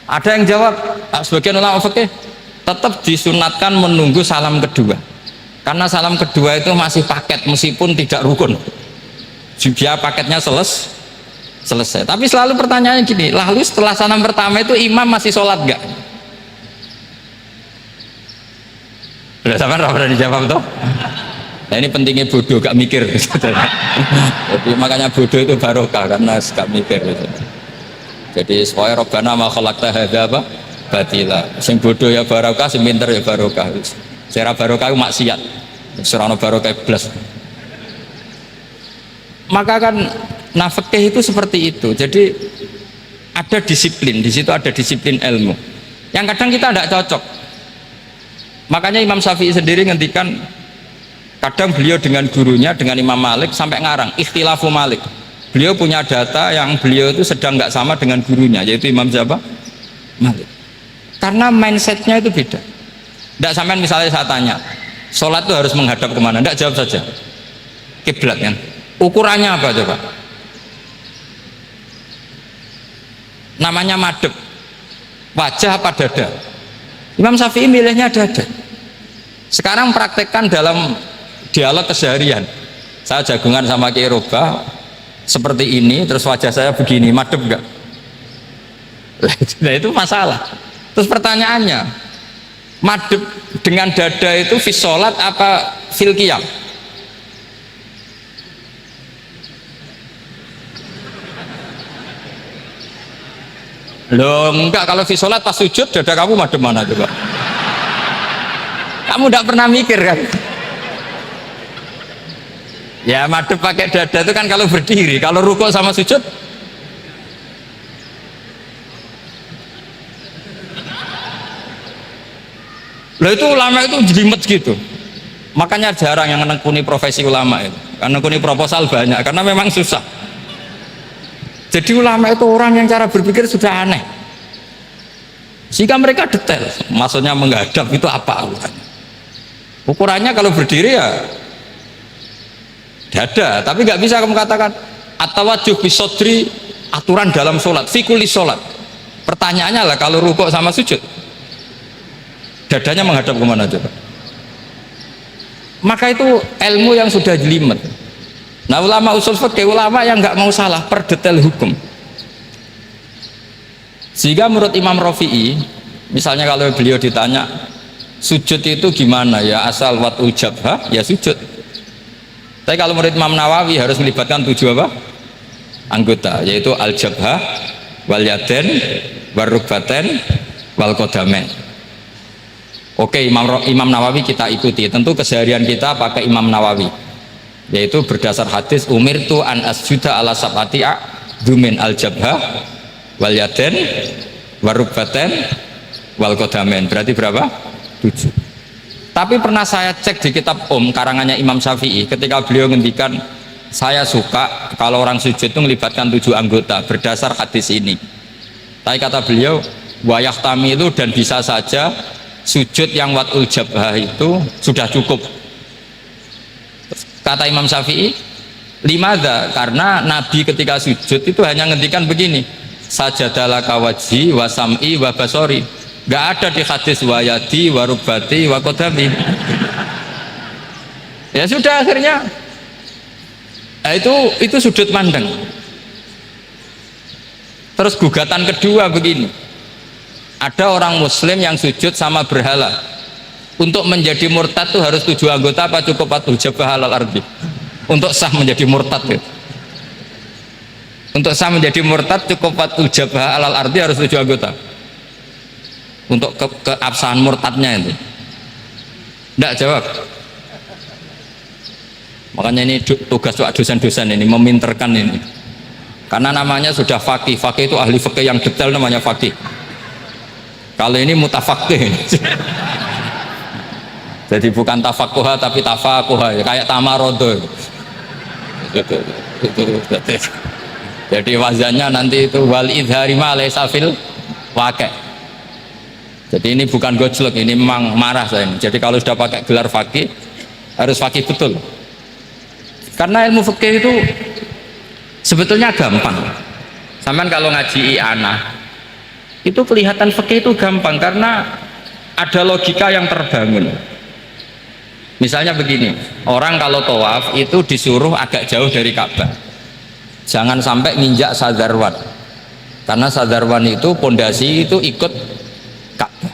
Ada yang jawab, sebagian ulama fikih tetap disunatkan menunggu salam kedua karena salam kedua itu masih paket meskipun tidak rukun, dia paketnya selesai. Tapi selalu pertanyaannya gini, lalu setelah salam pertama itu imam masih sholat gak? Udah sama pernah dijawab toh? Nah ini pentingnya bodoh gak mikir. Jadi makanya bodoh itu barokah karena gak mikir. Jadi supaya Rabbana ma khalaqta hadza apa? Batila. Sing bodoh ya barokah, sing pinter ya barokah. Secara barokah itu maksiat. Serana barokah blas. Maka kan fikih itu seperti itu. Jadi ada disiplin, di situ ada disiplin ilmu. Yang kadang kita tidak cocok. Makanya Imam Syafi'i sendiri ngendikan, kadang beliau dengan gurunya, dengan Imam Malik sampai ngarang ikhtilafu Malik. Beliau punya data yang beliau itu sedang nggak sama dengan gurunya, yaitu Imam siapa? Malik. Karena mindsetnya itu beda. Tidak sampai misalnya saya tanya, sholat itu harus menghadap kemana? Tidak, jawab saja. Kiblat kan? Ukurannya apa coba? Namanya madhep. Wajah apa dada? Imam Syafi'i milihnya dada. Sekarang praktekkan dalam dialog keseharian. Saya jagungan sama Kiai Robah seperti ini, terus wajah saya begini, madhep enggak? Nah itu masalah. Terus pertanyaannya, Madep dengan dada itu fi sholat apa fil qiyam? Loh enggak, kalau fi sholat pas sujud dada kamu madep mana coba? Kamu enggak pernah mikir kan? Ya madep pakai dada itu kan kalau berdiri, kalau rukuk sama sujud loh itu ulama itu jelimet gitu. Makanya jarang yang menekuni profesi ulama itu. Karena menekuni proposal banyak, karena memang susah. Jadi ulama itu orang yang cara berpikir sudah aneh. Sehingga mereka detail. Maksudnya menghadap itu apa ukurannya? Ukurannya kalau berdiri ya dada, tapi nggak bisa kamu katakan at-tawajjuh bisodri aturan dalam sholat, fikuli sholat. Pertanyaannya lah kalau rukuk sama sujud dadanya menghadap kemana coba? Maka itu ilmu yang sudah jelimet. Nah ulama usul fikih, ulama yang nggak mau salah per detail hukum. Sehingga menurut Imam Rafi'i, misalnya kalau beliau ditanya sujud itu gimana ya, asal watul jabhah ya sujud. Tapi kalau menurut Imam Nawawi harus melibatkan 7 apa? Anggota, yaitu al jabhah wal yaden wal rukbaten wal qadamain. Oke, Imam Nawawi kita ikuti. Tentu keseharian kita pakai Imam Nawawi, yaitu berdasar hadis umirtu an asjuda ala sab'ati dumin al jabhah wal yaden wal rukbaten wal qadamain. Berarti berapa? 7. Tapi pernah saya cek di kitab karangannya Imam Syafi'i, ketika beliau ngendikan saya suka kalau orang sujud itu melibatkan 7 anggota berdasar hadis ini. Tapi kata beliau wayah tamilu, dan bisa saja sujud yang watul jabhah itu sudah cukup. Kata Imam Syafi'i, limadha, karena Nabi ketika sujud itu hanya ngendikan begini, sajadalaka wajhi wa sam'i wa basori. Gak ada di hadis wayadi wa rubati wa qadami. Ya sudah, akhirnya itu sudut pandang. Terus gugatan kedua begini, ada orang muslim yang sujud sama berhala. Untuk menjadi murtad itu harus 7 anggota apa cukup watul jabhah alal ardi? Untuk sah menjadi murtad itu, untuk sah menjadi murtad cukup watul jabhah alal ardi harus 7 anggota untuk keabsahan murtadnya itu. Tidak jawab. Makanya ini tugas dosen-dosen ini meminterkan ini, karena namanya sudah faqih. Faqih itu ahli fikih yang detail, namanya faqih. Kalau ini mutafaqih. Jadi bukan tafakuha tapi tafakuha, kayak tamarodo. Jadi wazannya nanti itu wal idhari ma laysa fil waqi'. Jadi ini bukan gojlok, ini memang marah saya ini. Jadi kalau sudah pakai gelar fakih harus fakih betul. Karena ilmu fikih itu sebetulnya gampang. Sampai kalau ngaji i'anah itu kelihatan fikih itu gampang karena ada logika yang terbangun. Misalnya begini, orang kalau tawaf itu disuruh agak jauh dari Ka'bah, jangan sampai nginjak sadarwan, karena sadarwan itu pondasi itu ikut Ka'bah.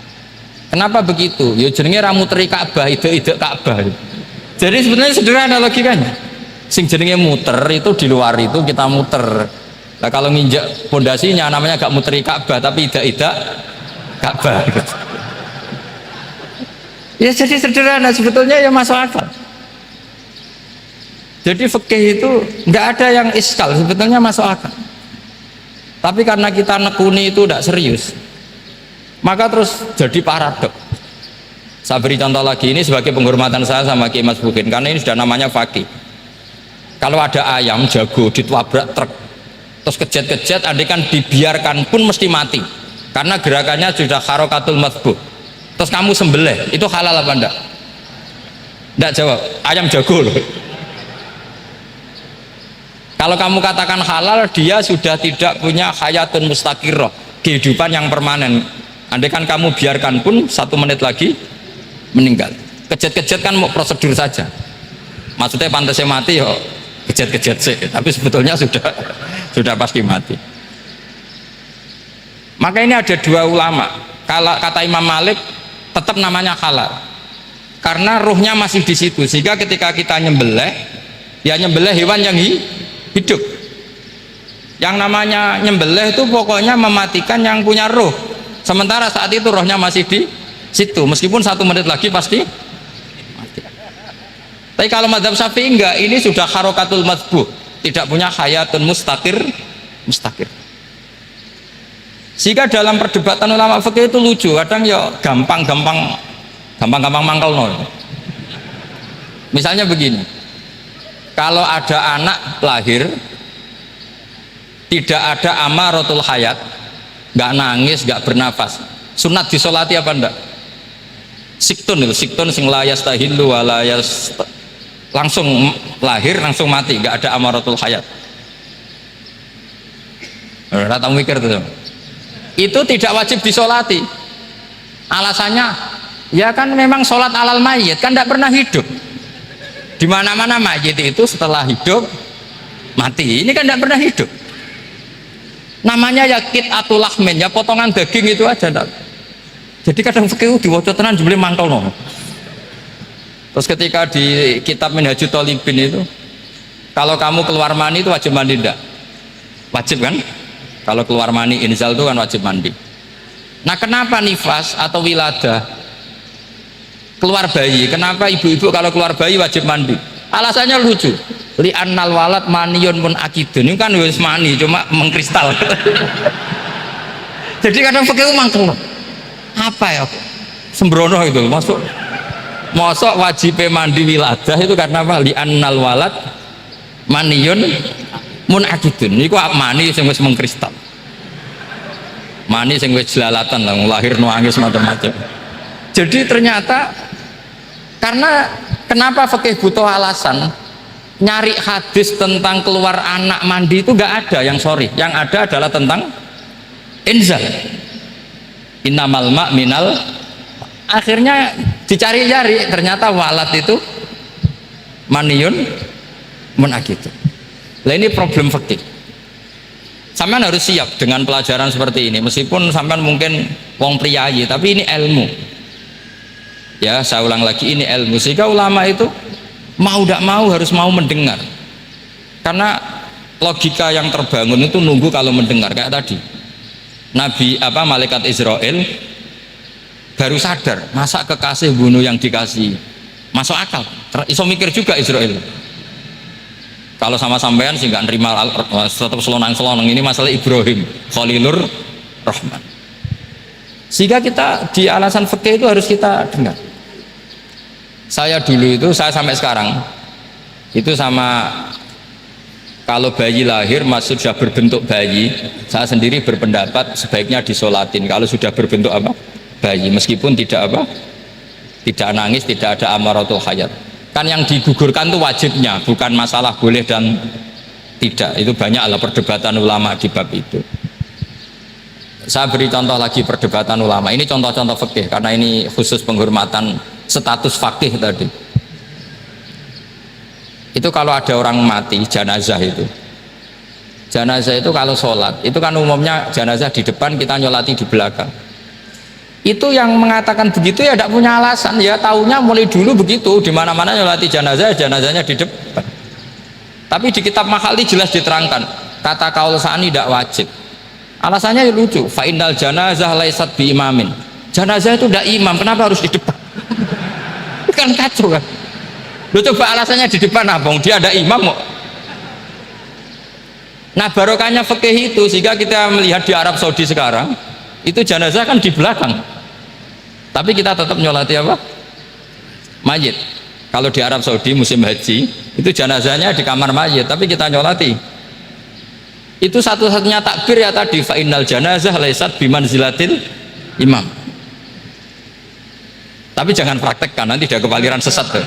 Kenapa begitu? Ya jenenge ra muteri Ka'bah, ide-ide Ka'bah. Jadi sebenarnya sederhana logikanya. Sing jenenge muter itu di luar itu kita muter. Nah kalau nginjak pondasinya namanya gak muteri Ka'bah tapi ide-ide Ka'bah. Ya jadi sederhana, sebetulnya ya masuk akal. Jadi fikih itu nggak ada yang iskal, sebetulnya masuk akal. Tapi karena kita nekuni itu tidak serius, maka terus jadi paradok. Saya beri contoh lagi, ini sebagai penghormatan saya sama Ki Mas Bukin, karena ini sudah namanya fakih. Kalau ada ayam jago ditabrak truk terus kejet-kejet, andai kan dibiarkan pun mesti mati karena gerakannya sudah harokatul matbuh. Terus kamu sembelih, itu halal apa enggak? Enggak jawab, ayam jago loh. Kalau kamu katakan halal, dia sudah tidak punya hayatun mustaqirrah, kehidupan yang permanen. Andai kan kamu biarkan pun 1 menit lagi meninggal. Kejet-kejet kan mau prosedur saja, maksudnya pantasnya mati yo kejet-kejet sih, tapi sebetulnya sudah pasti mati. Maka ini ada 2 ulama. Kalau kata Imam Malik, tetap namanya halal karena ruhnya masih di situ, sehingga ketika kita nyembelih ya nyembelih hewan yang hidup. Yang namanya nyembelih itu pokoknya mematikan yang punya ruh, sementara saat itu rohnya masih di situ, meskipun 1 menit lagi pasti mati. Tapi kalau mazhab Syafi'i enggak, ini sudah harokatul madbuh, tidak punya hayatun mustaqir. Sehingga dalam perdebatan ulama fikih itu lucu, kadang ya gampang mangkel nol. Misalnya begini, kalau ada anak lahir tidak ada amaratul hayat, nggak nangis, nggak bernafas, sunat disolati apa enggak? Siktun sing layas tahillu walayas, langsung lahir langsung mati, nggak ada amaratul hayat. Rata mikir tuh. Itu tidak wajib disolati. Alasannya ya kan memang sholat alal mayit kan tidak pernah hidup. Di mana-mana mayit itu setelah hidup mati, ini kan tidak pernah hidup. Namanya ya qit'atul lahmin, ya potongan daging itu aja. Jadi kadang fikih diwaca tenan jebule mangkel no. Terus ketika di kitab Minhajut Thalibin itu, kalau kamu keluar mani itu wajib mandi enggak? Wajib kan? Kalau keluar mani inzal itu kan wajib mandi. Nah kenapa nifas atau wiladah keluar bayi, kenapa ibu-ibu kalau keluar bayi wajib mandi? Alasannya lucu, li'annal walad maniyun mun akidun, ini kan wis mani cuma mengkristal. Jadi kadang pakai mangkel apa ya sembrono itu, masuk wajib mandi wiladah itu karena apa? Li'annal walad maniyun mun akidun, ini kok mani sing wis mengkristal, mani sing wis jelalatan lah, lahir nuangis macam-macam. Jadi ternyata karena kenapa fikih butuh alasan, nyari hadis tentang keluar anak mandi itu nggak ada yang sorry, yang ada adalah tentang inzal, innamal ma' minal, akhirnya dicari-cari ternyata walad itu maniyun munakidun. Nah ini problem fikih. Sampean harus siap dengan pelajaran seperti ini, meskipun sampean mungkin wong priayi, tapi ini ilmu. Ya, saya ulang lagi, ini ilmu. Sehingga ulama itu mau tidak mau harus mau mendengar. Karena logika yang terbangun itu nunggu kalau mendengar, kayak tadi. Malaikat Israel baru sadar, masa kekasih bunuh yang dikasih. Masuk akal. Iso mikir juga Israel. Kalau sama sampean sih nggak nerima, tetap selonang-selonang, ini masalah Ibrahim Khalilur Rahman. Sehingga kita di alasan fikih itu harus kita dengar. Saya dulu itu, saya sampai sekarang itu sama, kalau bayi lahir masuk sudah berbentuk bayi, saya sendiri berpendapat sebaiknya disolatin kalau sudah berbentuk apa? Bayi, meskipun tidak apa? Tidak nangis, tidak ada amaratul hayat. Kan yang digugurkan itu wajibnya, bukan masalah boleh dan tidak. Itu banyaklah perdebatan ulama di bab itu. Saya beri contoh lagi perdebatan ulama. Ini contoh-contoh fikih karena ini khusus penghormatan status fakih tadi. Itu kalau ada orang mati jenazah itu. Jenazah itu kalau sholat, itu kan umumnya jenazah di depan, kita nyolati di belakang. Itu yang mengatakan begitu ya tidak punya alasan, ya taunya mulai dulu begitu, di mana-mana nyolati jenazah, jenazahnya di depan. Tapi di kitab Makhali jelas diterangkan, kata kaul sa'ani tidak wajib. Alasannya lucu, fa innal janazah laisat bi imamin. Jenazah itu tidak imam, kenapa harus di depan? Kan kacau kan. Lu coba alasannya di depan apa? Dia ada imam kok. Nah barokahnya fikih itu, sehingga kita melihat di Arab Saudi sekarang itu jenazah kan di belakang, tapi kita tetap nyolati apa? Mayit. Kalau di Arab Saudi musim haji itu jenazahnya di kamar mayit, tapi kita nyolati. Itu satu-satunya takbir ya tadi, fa innal janazah laisat bimanzilatil imam. Tapi jangan praktekkan, nanti dia kepaliran sesat tuh.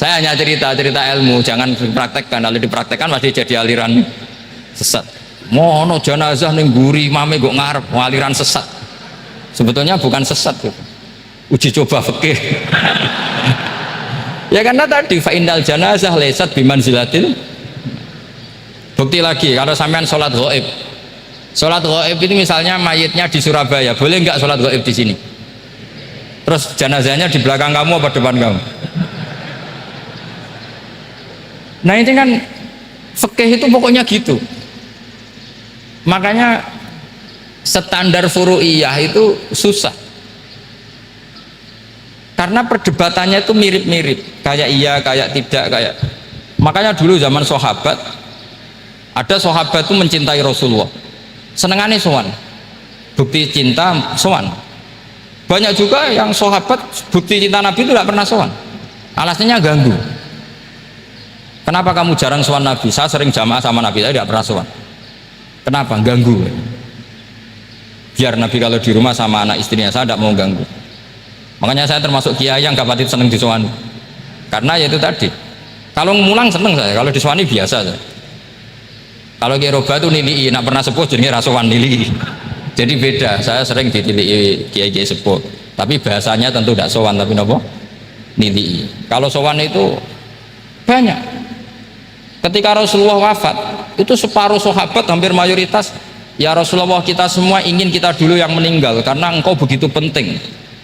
Saya hanya cerita ilmu, jangan dipraktekkan. Kalau dipraktekkan pasti jadi aliran sesat. Mono jenazah ning mburi imame kok ngarep aliran sesat. Sebetulnya bukan sesat gitu. Uji coba fikih. Ya karena tadi fa innal janazah laisat bimanzilatil. Bukti lagi kalau sampean sholat ghaib. Sholat ghaib itu misalnya mayitnya di Surabaya, boleh nggak sholat ghaib di sini? Terus jenazahnya di belakang kamu apa depan kamu? Nah ini kan fikih itu pokoknya gitu. Makanya standar furu'iyah itu susah. Karena perdebatannya itu mirip-mirip, kayak iya, kayak tidak, kayak. Makanya dulu zaman sahabat, ada sahabat itu mencintai Rasulullah, senengannya sowan, bukti cinta sowan. Banyak juga yang sahabat bukti cinta Nabi itu tidak pernah sowan, alasannya ganggu. Kenapa kamu jarang sowan Nabi? Saya sering jamaah sama Nabi, saya tidak pernah sowan. Kenapa? Ganggu. Biar Nabi kalau di rumah sama anak istrinya, saya tidak mau ganggu. Makanya saya termasuk kiai yang gak pati seneng disowani. Karena ya itu tadi. Kalau mulang seneng saya, kalau disowani biasa saya. Kalau Kiai Roba itu nilai, nak pernah sepuh jadi rasowan nilai. Jadi beda. Saya sering ditilii kiai-kiai sepuh. Tapi bahasanya tentu tidak sowan, tapi nopo nilai. Kalau sowan itu banyak. Ketika Rasulullah wafat, itu separuh sahabat hampir mayoritas, ya Rasulullah kita semua ingin kita dulu yang meninggal karena engkau begitu penting.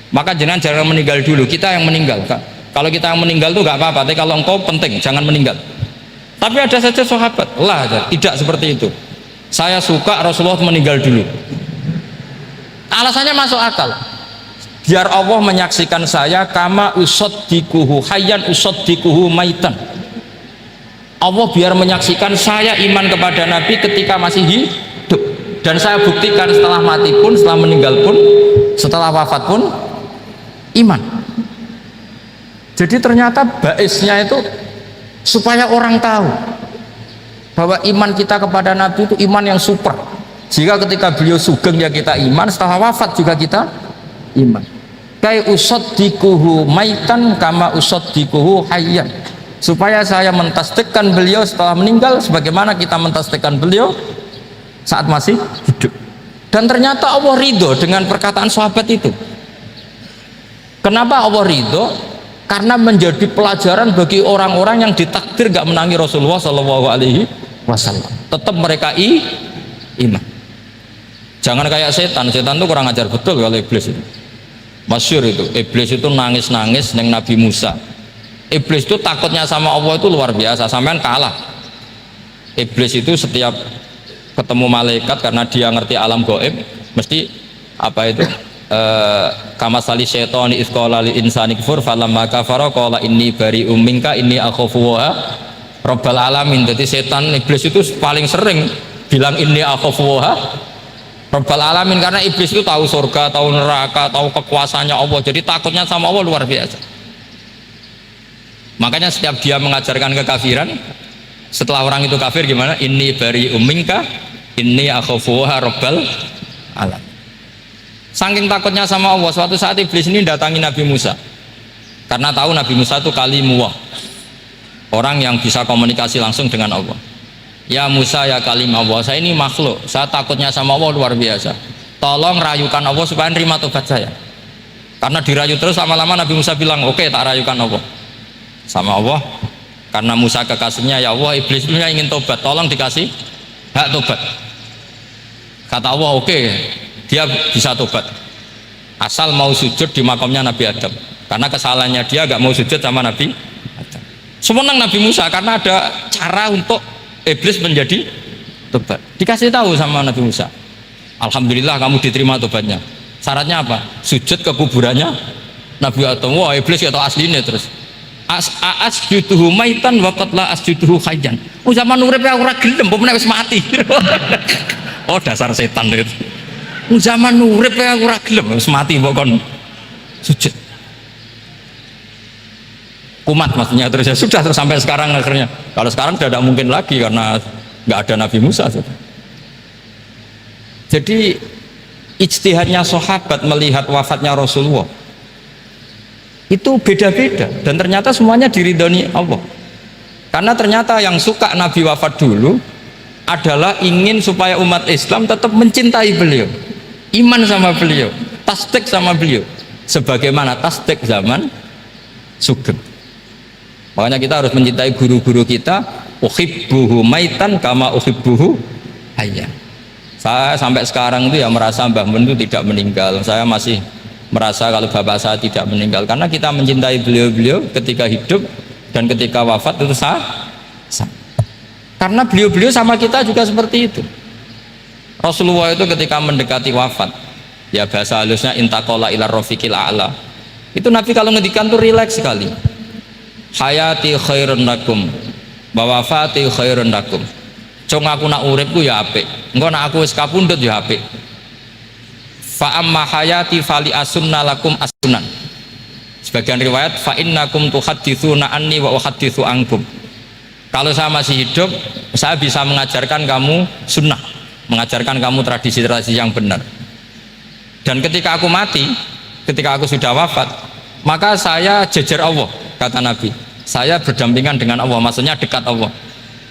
Maka jangan meninggal dulu, kita yang meninggal. Kalau kita yang meninggal itu nggak apa-apa, tapi kalau engkau penting jangan meninggal. Tapi ada saja sahabat lah tidak seperti itu. Saya suka Rasulullah meninggal dulu. Alasannya masuk akal. Biar Allah menyaksikan saya kama usaddikuhu hayyan usaddikuhu maitan. Allah biar menyaksikan saya iman kepada Nabi ketika masih hidup, dan saya buktikan setelah mati pun, setelah meninggal pun, setelah wafat pun iman. Jadi ternyata baisnya itu supaya orang tahu bahwa iman kita kepada Nabi itu iman yang super. Jika ketika beliau sugeng ya kita iman, setelah wafat juga kita iman. Kai usaddikuhu maitan kama usaddikuhu hayyan. Supaya saya mentasdikkan beliau setelah meninggal sebagaimana kita mentasdikkan beliau saat masih hidup. Dan ternyata Allah ridho dengan perkataan sahabat itu. Kenapa Allah ridho? Karena menjadi pelajaran bagi orang-orang yang ditakdir gak menangi Rasulullah SAW. Tetap mereka iman. Jangan kayak setan. Setan itu kurang ajar betul kalau iblis itu. Masyhur itu. Iblis itu nangis-nangis neng Nabi Musa. Iblis itu takutnya sama Allah itu luar biasa. Sampean kalah. Iblis itu setiap ketemu malaikat karena dia ngerti alam gaib, mesti apa itu? Kama sali syaitani isqala lil insani kfur falamma kafara qala inni bari'um minka inni akhafu wa rabbal alamin. Jadi setan iblis itu paling sering bilang inni akhafu wa rabbal alamin, karena iblis itu tahu surga, tahu neraka, tahu kekuasaannya Allah. Jadi takutnya sama Allah luar biasa. Makanya setiap dia mengajarkan kekafiran, setelah orang itu kafir gimana? Inni bari'um minka inni akhafu wa rabbal alamin. Saking takutnya sama Allah, suatu saat iblis ini datangi Nabi Musa karena tahu Nabi Musa itu kalimullah, orang yang bisa komunikasi langsung dengan Allah. Ya Musa ya kalim Allah, saya ini makhluk, saya takutnya sama Allah luar biasa, tolong rayukan Allah supaya nerima tobat saya. Karena dirayu terus lama-lama Nabi Musa bilang oke, tak rayukan Allah sama Allah. Karena Musa kekasihnya, ya Allah iblis punya ingin tobat, tolong dikasih hak tobat. Kata Allah oke, dia bisa tobat asal mau sujud di makamnya Nabi Adam, karena kesalahannya dia gak mau sujud sama Nabi Adam. Semenang Nabi Musa karena ada cara untuk iblis menjadi tobat. Dikasih tahu sama Nabi Musa, alhamdulillah kamu diterima tobatnya. Syaratnya apa? Sujud ke kuburannya Nabi Adam. Wah iblis ya tau aslinya terus asjuduhu maitan wa qad la asjuduhu hayyan. Oh zaman urip aku ora gelem, pomene wis mati. Oh dasar setan itu. Zaman urip aku ora gelem, wis mati mbok kon sujud. Kumat maksudnya terus ya sudah terus sampai sekarang akhirnya. Kalau sekarang sudah tidak mungkin lagi karena nggak ada Nabi Musa. Jadi ijtihadnya sahabat melihat wafatnya Rasulullah itu beda-beda, dan ternyata semuanya diridhoni Allah. Karena ternyata yang suka Nabi wafat dulu adalah ingin supaya umat Islam tetap mencintai beliau, iman sama beliau, tasdik sama beliau, sebagaimana tasdik zaman sugeng. Makanya kita harus mencintai guru-guru kita. Uhibbuhu maitan kama uhibbuhu hayyan. Saya sampai sekarang itu ya merasa Mbah Mun itu tidak meninggal. Saya masih merasa kalau bapak saya tidak meninggal, karena kita mencintai beliau-beliau ketika hidup dan ketika wafat itu sah. Karena beliau-beliau sama kita juga seperti itu. Rasulullah itu ketika mendekati wafat, ya bahasa halusnya intaqala ila rafiqil a'la, itu Nabi kalau ngendikan tuh rileks sekali. Hayati khairun lakum wa wafati khairun lakum. Cung aku nak uripku ya apik, engko nak aku wis kapundhut ya apik. Fa amma hayati fali asunna lakum asunan. Sebagian riwayat fa innakum tuhadditsuna anni wa uhadditsu ankum. Kalau saya masih hidup, saya bisa mengajarkan kamu sunnah, mengajarkan kamu tradisi-tradisi yang benar. Dan ketika aku mati, ketika aku sudah wafat, maka saya jejer Allah, kata Nabi. Saya berdampingan dengan Allah, maksudnya dekat Allah.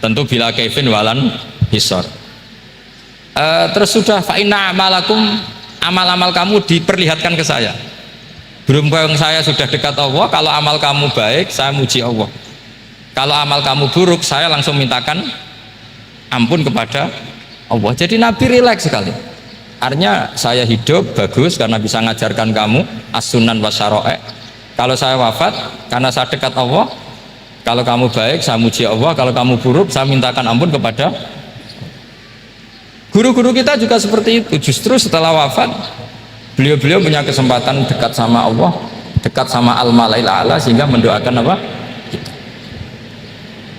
Tentu bila kaifin walan hisor. Terus sudah fa inna amalakum, amal-amal kamu diperlihatkan ke saya. Berhubung saya sudah dekat Allah, kalau amal kamu baik, saya muji Allah. Kalau amal kamu buruk, saya langsung mintakan ampun kepada Allah. Jadi Nabi rileks sekali. Artinya saya hidup bagus karena bisa mengajarkan kamu as-sunan wa syara'i'. Kalau saya wafat karena saya dekat Allah, kalau kamu baik saya muji Allah, kalau kamu buruk saya mintakan ampun kepada. Guru-guru kita juga seperti itu. Justru setelah wafat beliau-beliau punya kesempatan dekat sama Allah, dekat sama al-malail a'la, sehingga mendoakan apa?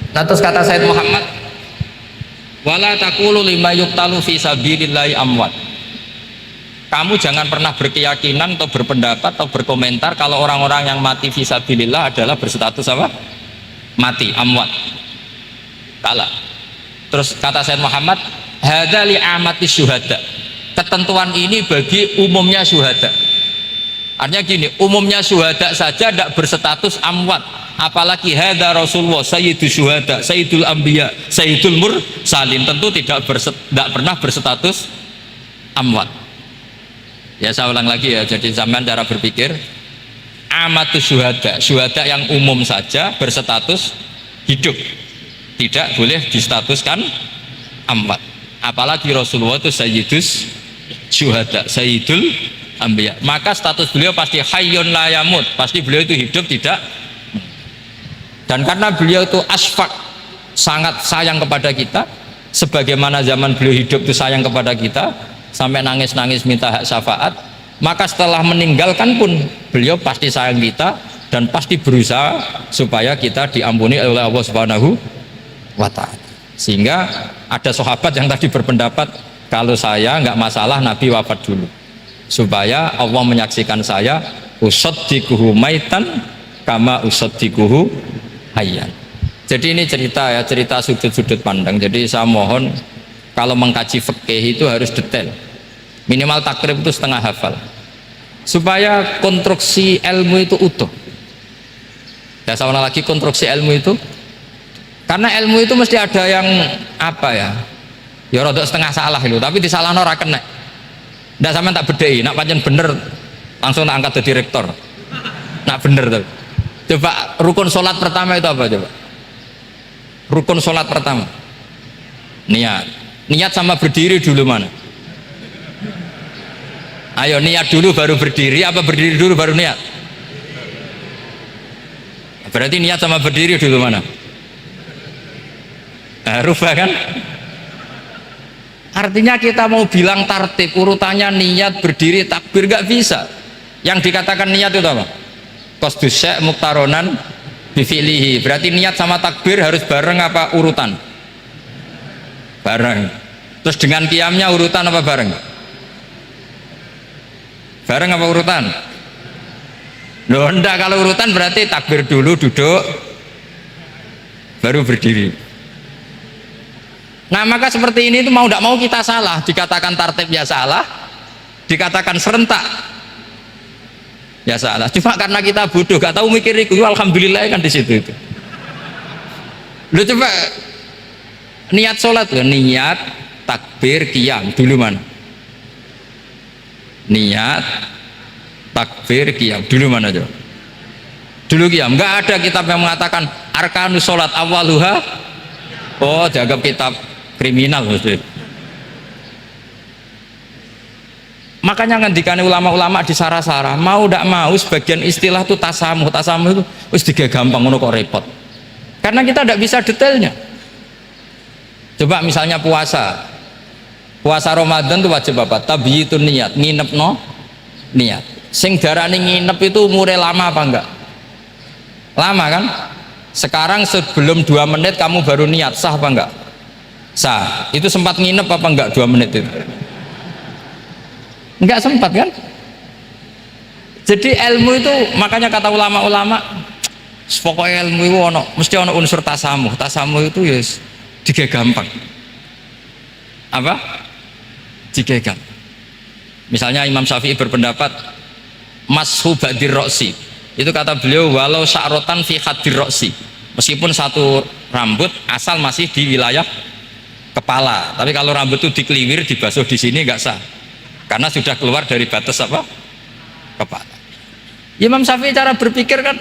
Nah, terus kata Said Muhammad, wala taqulu lima yuqtalu fi sabilillahi amwat. Kamu jangan pernah berkeyakinan atau berpendapat atau berkomentar kalau orang-orang yang mati fi sabilillah adalah berstatus apa? Mati, amwat. Kalah. Terus kata Said Muhammad, hadza li amati syuhada. Ketentuan ini bagi umumnya syuhada. Artinya gini, umumnya syuhada saja tidak berstatus amwat. Apalagi hadza Rasulullah sayyidul syuhada, sayyidul anbiya, sayyidul mursalin, tentu tidak pernah berstatus amwat. Ya saya ulang lagi ya, jadi zaman cara berpikir amatus syuhada, syuhada yang umum saja berstatus hidup, tidak boleh distatuskan amwat. Apalagi Rasulullah itu sayyidus syuhada, sayyidul anbiya, maka status beliau pasti hayyun la yamut, pasti beliau itu hidup tidak. Dan karena beliau itu asfaq, sangat sayang kepada kita, sebagaimana zaman beliau hidup itu sayang kepada kita sampai nangis-nangis minta hak syafaat, maka setelah meninggalkan pun beliau pasti sayang kita dan pasti berusaha supaya kita diampuni oleh Allah Subhanahu wa ta'ala. Sehingga ada sahabat yang tadi berpendapat, kalau saya nggak masalah Nabi wafat dulu, supaya Allah menyaksikan saya usaddiquhu maitan kama usaddiquhu hayyan. Jadi ini cerita ya, cerita sudut-sudut pandang. Jadi saya mohon kalau mengkaji fikih itu harus detail, minimal takrib itu setengah hafal, supaya konstruksi ilmu itu utuh. Ya saya ulang lagi, konstruksi ilmu itu, karena ilmu itu mesti ada yang apa ya, ya rodok setengah salah itu, tapi disalahno ora kena. Ndak sampean tak bedheki, nak pancen bener langsung tak angkat jadi rektor. Nak bener tuh. Coba rukun sholat pertama itu apa coba? Rukun sholat pertama niat. Niat sama berdiri dulu mana? Ayo niat dulu baru berdiri, apa berdiri dulu baru niat? Berarti niat sama berdiri dulu mana? Rubah kan? Artinya kita mau bilang tartib urutannya niat, berdiri, takbir, gak bisa. Yang dikatakan niat itu apa? Qasdus syai' muktaronan bifi'lihi. Berarti niat sama takbir harus bareng apa urutan? Bareng. Terus dengan qiyamnya urutan apa bareng? Bareng apa urutan? Loh enggak, kalau urutan berarti takbir dulu, duduk, baru berdiri. Nah maka seperti ini itu mau tidak mau kita salah, dikatakan tartib ya salah, dikatakan serentak ya salah. Cuma karena kita bodoh, gak tahu mikir itu, alhamdulillah kan di situ itu. Lu coba niat sholat loh, niat takbir qiyam dulu mana? Niat takbir qiyam dulu mana coba? Dulu qiyam. Nggak ada kitab yang mengatakan arkanus sholat awaluha. Oh dianggap kitab kriminal maksudnya. Makanya ngendikane ulama-ulama di sarah-sarah, mau tidak mau sebagian istilah itu tasamuh itu wis gampang ngono kok repot. Karena kita tidak bisa detailnya. Coba misalnya puasa Ramadan itu wajib apa? Tabyitun niat, nginep no niat. Sing darani nginep itu umure lama apa enggak? Lama kan? Sekarang sebelum 2 menit kamu baru niat, sah apa enggak? Sah. Itu sempat nginep apa enggak 2 menit itu? Enggak sempat kan? Jadi ilmu itu, makanya kata ulama-ulama, pokoknya ilmu itu mesti ono unsur tasamuh itu ya juga gampang. Apa? Juga gampang. Misalnya Imam Syafi'i berpendapat mashu ba'dir roksi, itu kata beliau walau sya'rotan fi hadir roksi, meskipun satu rambut asal masih di wilayah kepala, tapi kalau rambut itu dikeliwir dibasuh di sini nggak sah karena sudah keluar dari batas apa? Kepala. Imam Syafi'i cara berpikir kan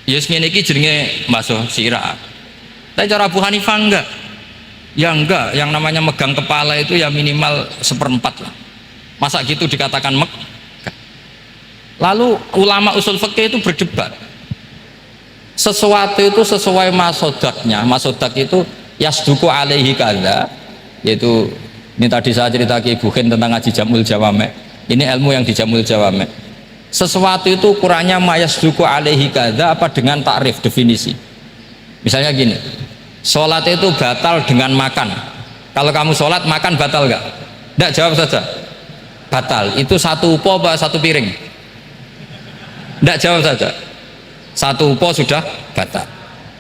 yes ngene iki jenenge basuh sirah. Tapi cara Abu Hanifah enggak. Ya enggak, yang namanya megang kepala itu ya minimal 1/4 lah. Masa gitu dikatakan Lalu ulama usul fikih itu berdebat. Sesuatu itu sesuai masodaknya. Masodak itu yasduku alaihi kadza, yaitu ini tadi saya cerita ke Ibu Khin tentang ngaji Jamul Jawame. Ini ilmu yang di Jamul Jawame. Sesuatu itu ukurannya mayasduku alaihi kadza apa dengan takrif definisi. Misalnya gini, sholat itu batal dengan makan. Kalau kamu sholat makan batal nggak? Nggak, jawab saja. Batal. Itu satu upo apa satu piring? Nggak, jawab saja. Satu upo sudah batal.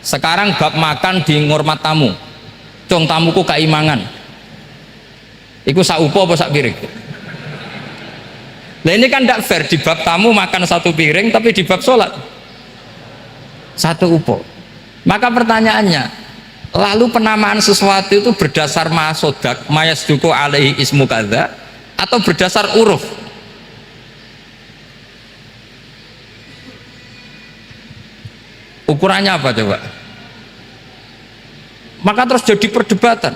Sekarang bab makan di ngurmat tamu. Cung tamuku kaimangan. Iku sak upo apa sak piring? Nah ini kan tidak fair, di bab tamu makan satu piring tapi di bab sholat satu upo. Maka pertanyaannya, lalu penamaan sesuatu itu berdasar masodak mayasduku alaihi ismu kadza atau berdasar uruf? Ukurannya apa coba? Maka terus jadi perdebatan.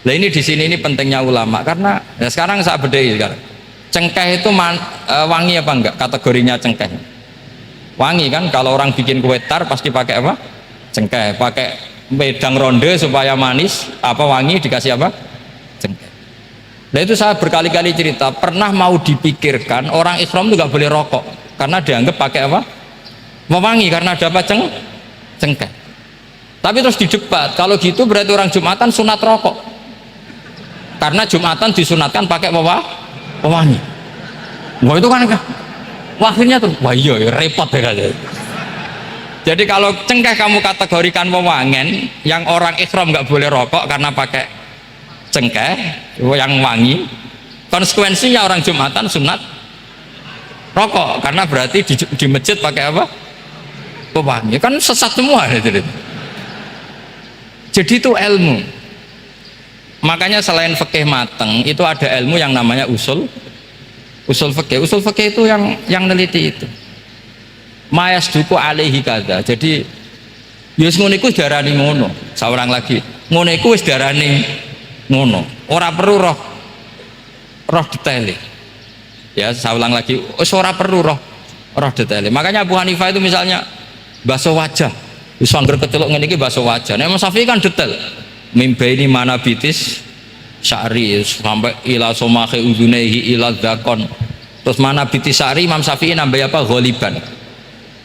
Nah ini di sini ini pentingnya ulama, karena ya sekarang saya bedai sekarang. Cengkeh itu wangi apa enggak? Kategorinya cengkeh. Wangi kan, kalau orang bikin kue tar pasti pakai apa? Cengkeh. Pakai wedang ronde supaya manis, apa wangi dikasih apa? Cengkeh. Nah itu saya berkali-kali cerita, pernah mau dipikirkan orang Islam itu nggak boleh rokok karena dianggap pakai apa? Mewangi karena ada apa? Cengkeh. Tapi terus didebat, kalau gitu berarti orang Jumatan sunat rokok karena Jumatan disunatkan pakai pewangi. Wah itu kan akhirnya tuh, wah iya repot ya kan. Jadi kalau cengkeh kamu kategorikan pewangen, yang orang Islam nggak boleh rokok karena pakai cengkeh yang wangi, konsekuensinya orang Jumatan sunat rokok karena berarti di masjid pakai apa? Pewangi. Kan sesat semua gitu. Jadi itu ilmu. Makanya selain fikih mateng itu ada ilmu yang namanya usul fikih. Usul fikih itu yang neliti itu. Mayasduku alaihi kadza. Jadi yus ngono iku darani ngono. Saurang lagi. Ngono iku wis darani ngono. Ora perlu roh detail. Ya, saya ulang lagi. Wis ora perlu roh detail. Makanya Abu Hanifah itu misalnya basuh wajah. Wis angger keceluk ngene iki basuh wajah. Nek Imam Syafi'i kan detail. Mimbaini mana bitis syari sampai ila somahe uzunehi ila dzakon. Terus mana bitis syari Imam Syafi'i nambah apa? Ghaliban.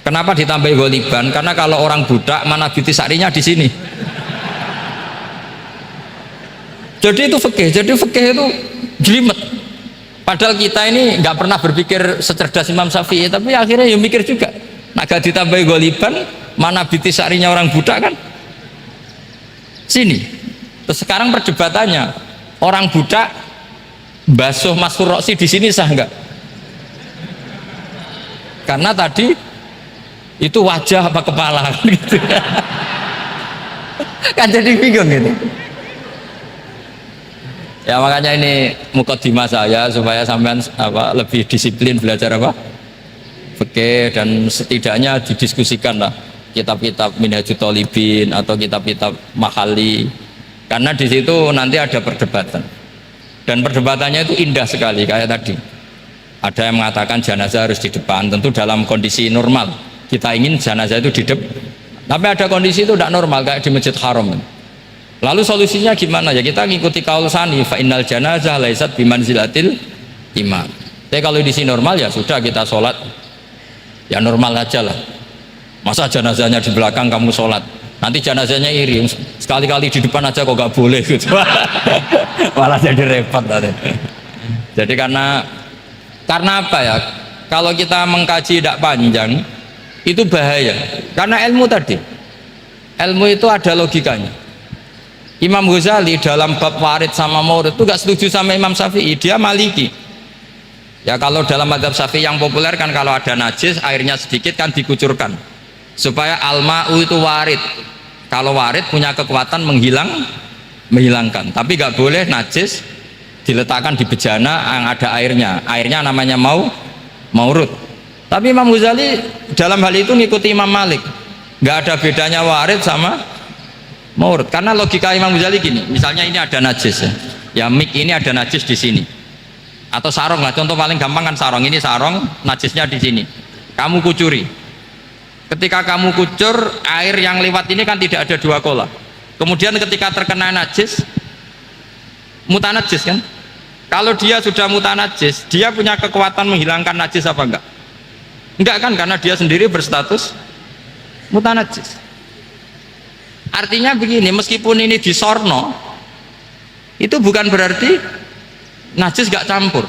Kenapa ditambah ghaliban? Karena kalau orang budak mana bitis syarinya di sini. Jadi itu fikih. Jadi fikih itu jelimet. Padahal kita ini nggak pernah berpikir secerdas Imam Syafi'i, tapi akhirnya ya mikir juga. Nah, gak ditambah ghaliban, mana bitis syarinya orang budak kan? Sini. Terus sekarang perdebatannya, orang budak basuh masuk roksi di sini sah enggak? Karena tadi itu wajah apa kepala gitu. Kan jadi bingung gitu. Ya makanya ini mukadimah saya supaya sampean apa lebih disiplin belajar apa? Fikih, dan setidaknya didiskusikan lah kitab-kitab Minhajut Thalibin atau kitab-kitab Mahali, karena di situ nanti ada perdebatan Dan perdebatannya itu indah sekali kayak tadi. Ada yang mengatakan jenazah harus di depan, tentu dalam kondisi normal. Kita ingin jenazah itu di depan. Tapi ada kondisi itu tidak normal kayak di Masjid Haram. Lalu solusinya gimana? Ya kita ngikuti kaul sani, fa innal janazah laisat bimanzilatil imam. Tapi kalau di sini normal ya sudah kita sholat ya normal aja lah. Masa jenazahnya di belakang kamu sholat? Nanti jenazahnya iri, sekali-kali di depan aja kok gak boleh gitu. Malah jadi repot tadi. Jadi karena apa ya? Kalau kita mengkaji tidak panjang itu bahaya. Karena ilmu tadi, ilmu itu ada logikanya. Imam Ghazali dalam bab warid sama maurud itu gak setuju sama Imam Syafi'i, dia Maliki. Ya kalau dalam mazhab Syafi'i yang populer kan kalau ada najis airnya sedikit kan dikucurkan supaya al-ma'u itu warid. Kalau warid punya kekuatan menghilangkan, tapi gak boleh najis diletakkan di bejana yang ada airnya namanya maurud. Tapi Imam Ghazali dalam hal itu ngikuti Imam Malik, gak ada bedanya warid sama maurud. Karena logika Imam Ghazali gini, misalnya ini ada najis ya mik ini ada najis di sini atau sarong lah, contoh paling gampang kan sarong, ini sarong najisnya di sini, kamu kucuri. Ketika kamu kucur, air yang lewat ini kan tidak ada dua kola. Kemudian ketika terkena najis, mutanajis kan? Kalau dia sudah mutanajis, dia punya kekuatan menghilangkan najis apa enggak? Enggak kan, karena dia sendiri berstatus mutanajis. Artinya begini, meskipun ini disorno, itu bukan berarti najis gak campur.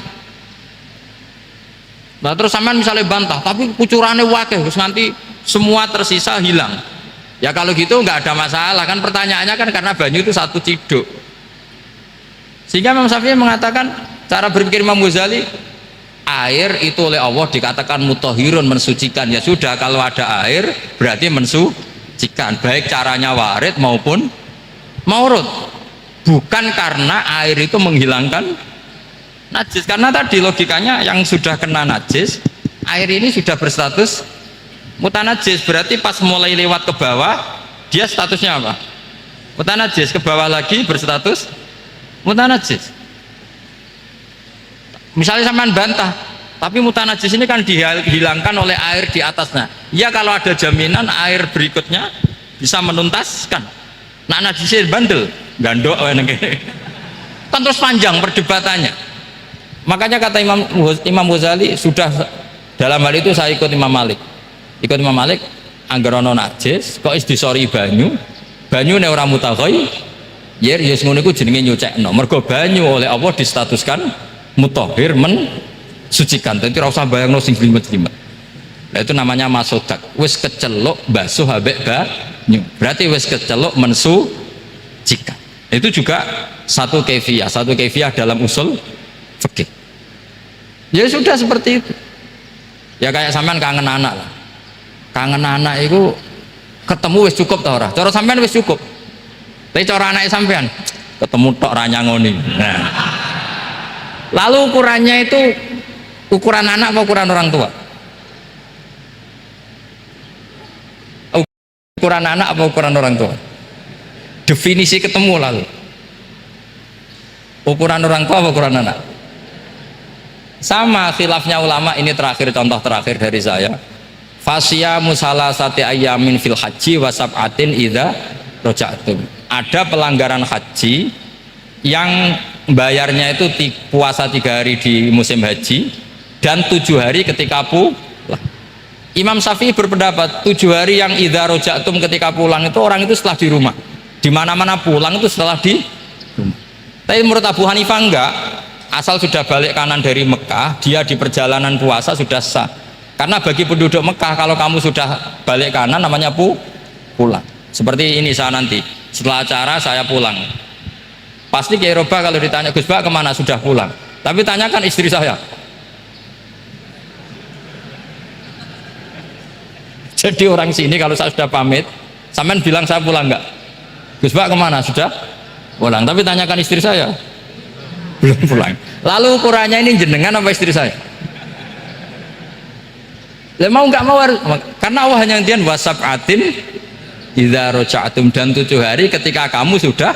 Nah terus sampean misalnya bantah, tapi kucurannya wakil, terus nanti semua tersisa hilang. Ya kalau gitu nggak ada masalah kan, pertanyaannya kan karena banyu itu satu ciduk. Sehingga Imam Syafi'i mengatakan, cara berpikir Imam Ghazali, air itu oleh Allah dikatakan mutahhirun, mensucikan. Ya sudah, kalau ada air berarti mensucikan, baik caranya warid maupun maurud. Bukan karena air itu menghilangkan najis, karena tadi logikanya yang sudah kena najis, air ini sudah berstatus mutanajis, berarti pas mulai lewat ke bawah dia statusnya apa? Mutanajis, ke bawah lagi berstatus mutanajis. Misalnya sampean bantah, tapi mutanajis ini kan dihilangkan oleh air di atasnya. Ya kalau ada jaminan air berikutnya bisa menuntaskan. Nah najisnya bandel, gandok kan terus panjang perdebatannya. Makanya kata Imam Ghazali, sudah dalam hal itu saya ikut Imam Malik. Ikut Imam Malik, anggar ana najis kok is disori banyu ne ora mutaghayir, ya ngono iku jenenge nyucekno. Mergo banyu oleh Allah distatuskan mutahhir, mensucikan. Dadi ora usah bayangno sing jlimet-jlimet. Nah itu namanya masodak. Wis keceluk basuh ambek banyu. Berarti wis keceluk mensucikan. Itu juga satu kefiah dalam usul fikih. Ya sudah seperti itu. Ya kayak sampean kangen anak lah. Kangen anak itu ketemu wis cukup ta ora? Cara sampean wis cukup. Tapi cara anake sampean ketemu tok ra nyangoni. Nah. Lalu ukurannya itu ukuran anak apa ukuran orang tua? Ukuran anak apa ukuran orang tua? Definisi ketemu lalu. Ukuran orang tua apa ukuran anak? Sama khilafnya ulama, ini terakhir, contoh terakhir dari saya. Fasyamu salasati ayyamin fil haji wa sab'atin idza raja'tum. Ada pelanggaran haji yang bayarnya itu puasa 3 hari di musim haji dan 7 hari ketika pulang. Imam Syafi'i berpendapat 7 hari yang idza raja'tum ketika pulang itu orang itu setelah di rumah. Di mana-mana pulang itu setelah di rumah. Tapi menurut Abu Hanifah enggak. Asal sudah balik kanan dari Mekah, dia di perjalanan puasa sudah sah. Karena bagi penduduk Mekah, kalau kamu sudah balik kanan namanya pulang. Seperti ini saya nanti, setelah acara saya pulang. Pasti Kiai Roba kalau ditanya, Gus Bak kemana? Sudah pulang. Tapi tanyakan istri saya. Jadi orang sini kalau saya sudah pamit, sampean bilang saya pulang enggak? Gus Bak kemana? Sudah pulang. Tapi tanyakan istri saya. Belum pulang. Lalu ukurannya ini jenengan apa istri saya? Mau nggak mau harus, karena Allah hanya ngertiin wasab'atin idza raja'tum, dan 7 hari ketika kamu sudah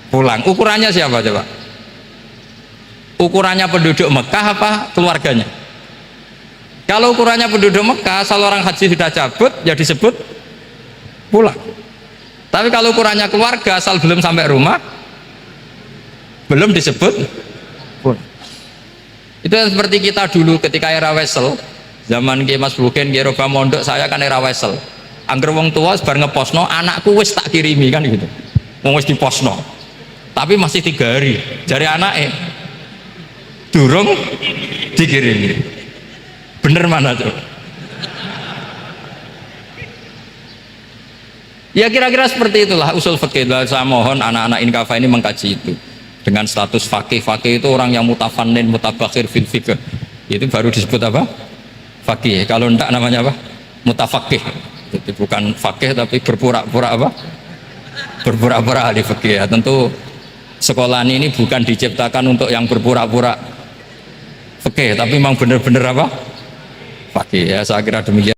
pulang. Ukurannya siapa coba? ukurannya penduduk Mekah apa keluarganya? Kalau ukurannya penduduk Mekah, asal orang haji sudah cabut ya disebut pulang. Tapi kalau ukurannya keluarga, asal belum sampai rumah belum disebut pulang. Itu seperti kita dulu ketika era wesel, zaman Ki Mas Buken, Ki Roba Mondok, saya kan era wesel. Angger wong tua sebar ngeposno, anakku wis tak kirimi kan gitu. Wong wis diposno. Tapi masih 3 hari. Jari anaknya durung dikirimi. Bener mana tuh? Ya kira-kira seperti itulah usul fikih. Saya mohon anak-anak Inkafa ini mengkaji itu. Dengan status fakih itu orang yang mutafannin, mutabakhir fil fikih. Itu baru disebut apa? Fakih. Kalau enggak namanya apa? Mutafakih. Jadi bukan fakih tapi berpura-pura apa? Berpura-pura ahli fikih. Ya, tentu sekolah ini bukan diciptakan untuk yang berpura-pura fikih, tapi memang benar-benar apa? Fakih. Ya saya kira demikian.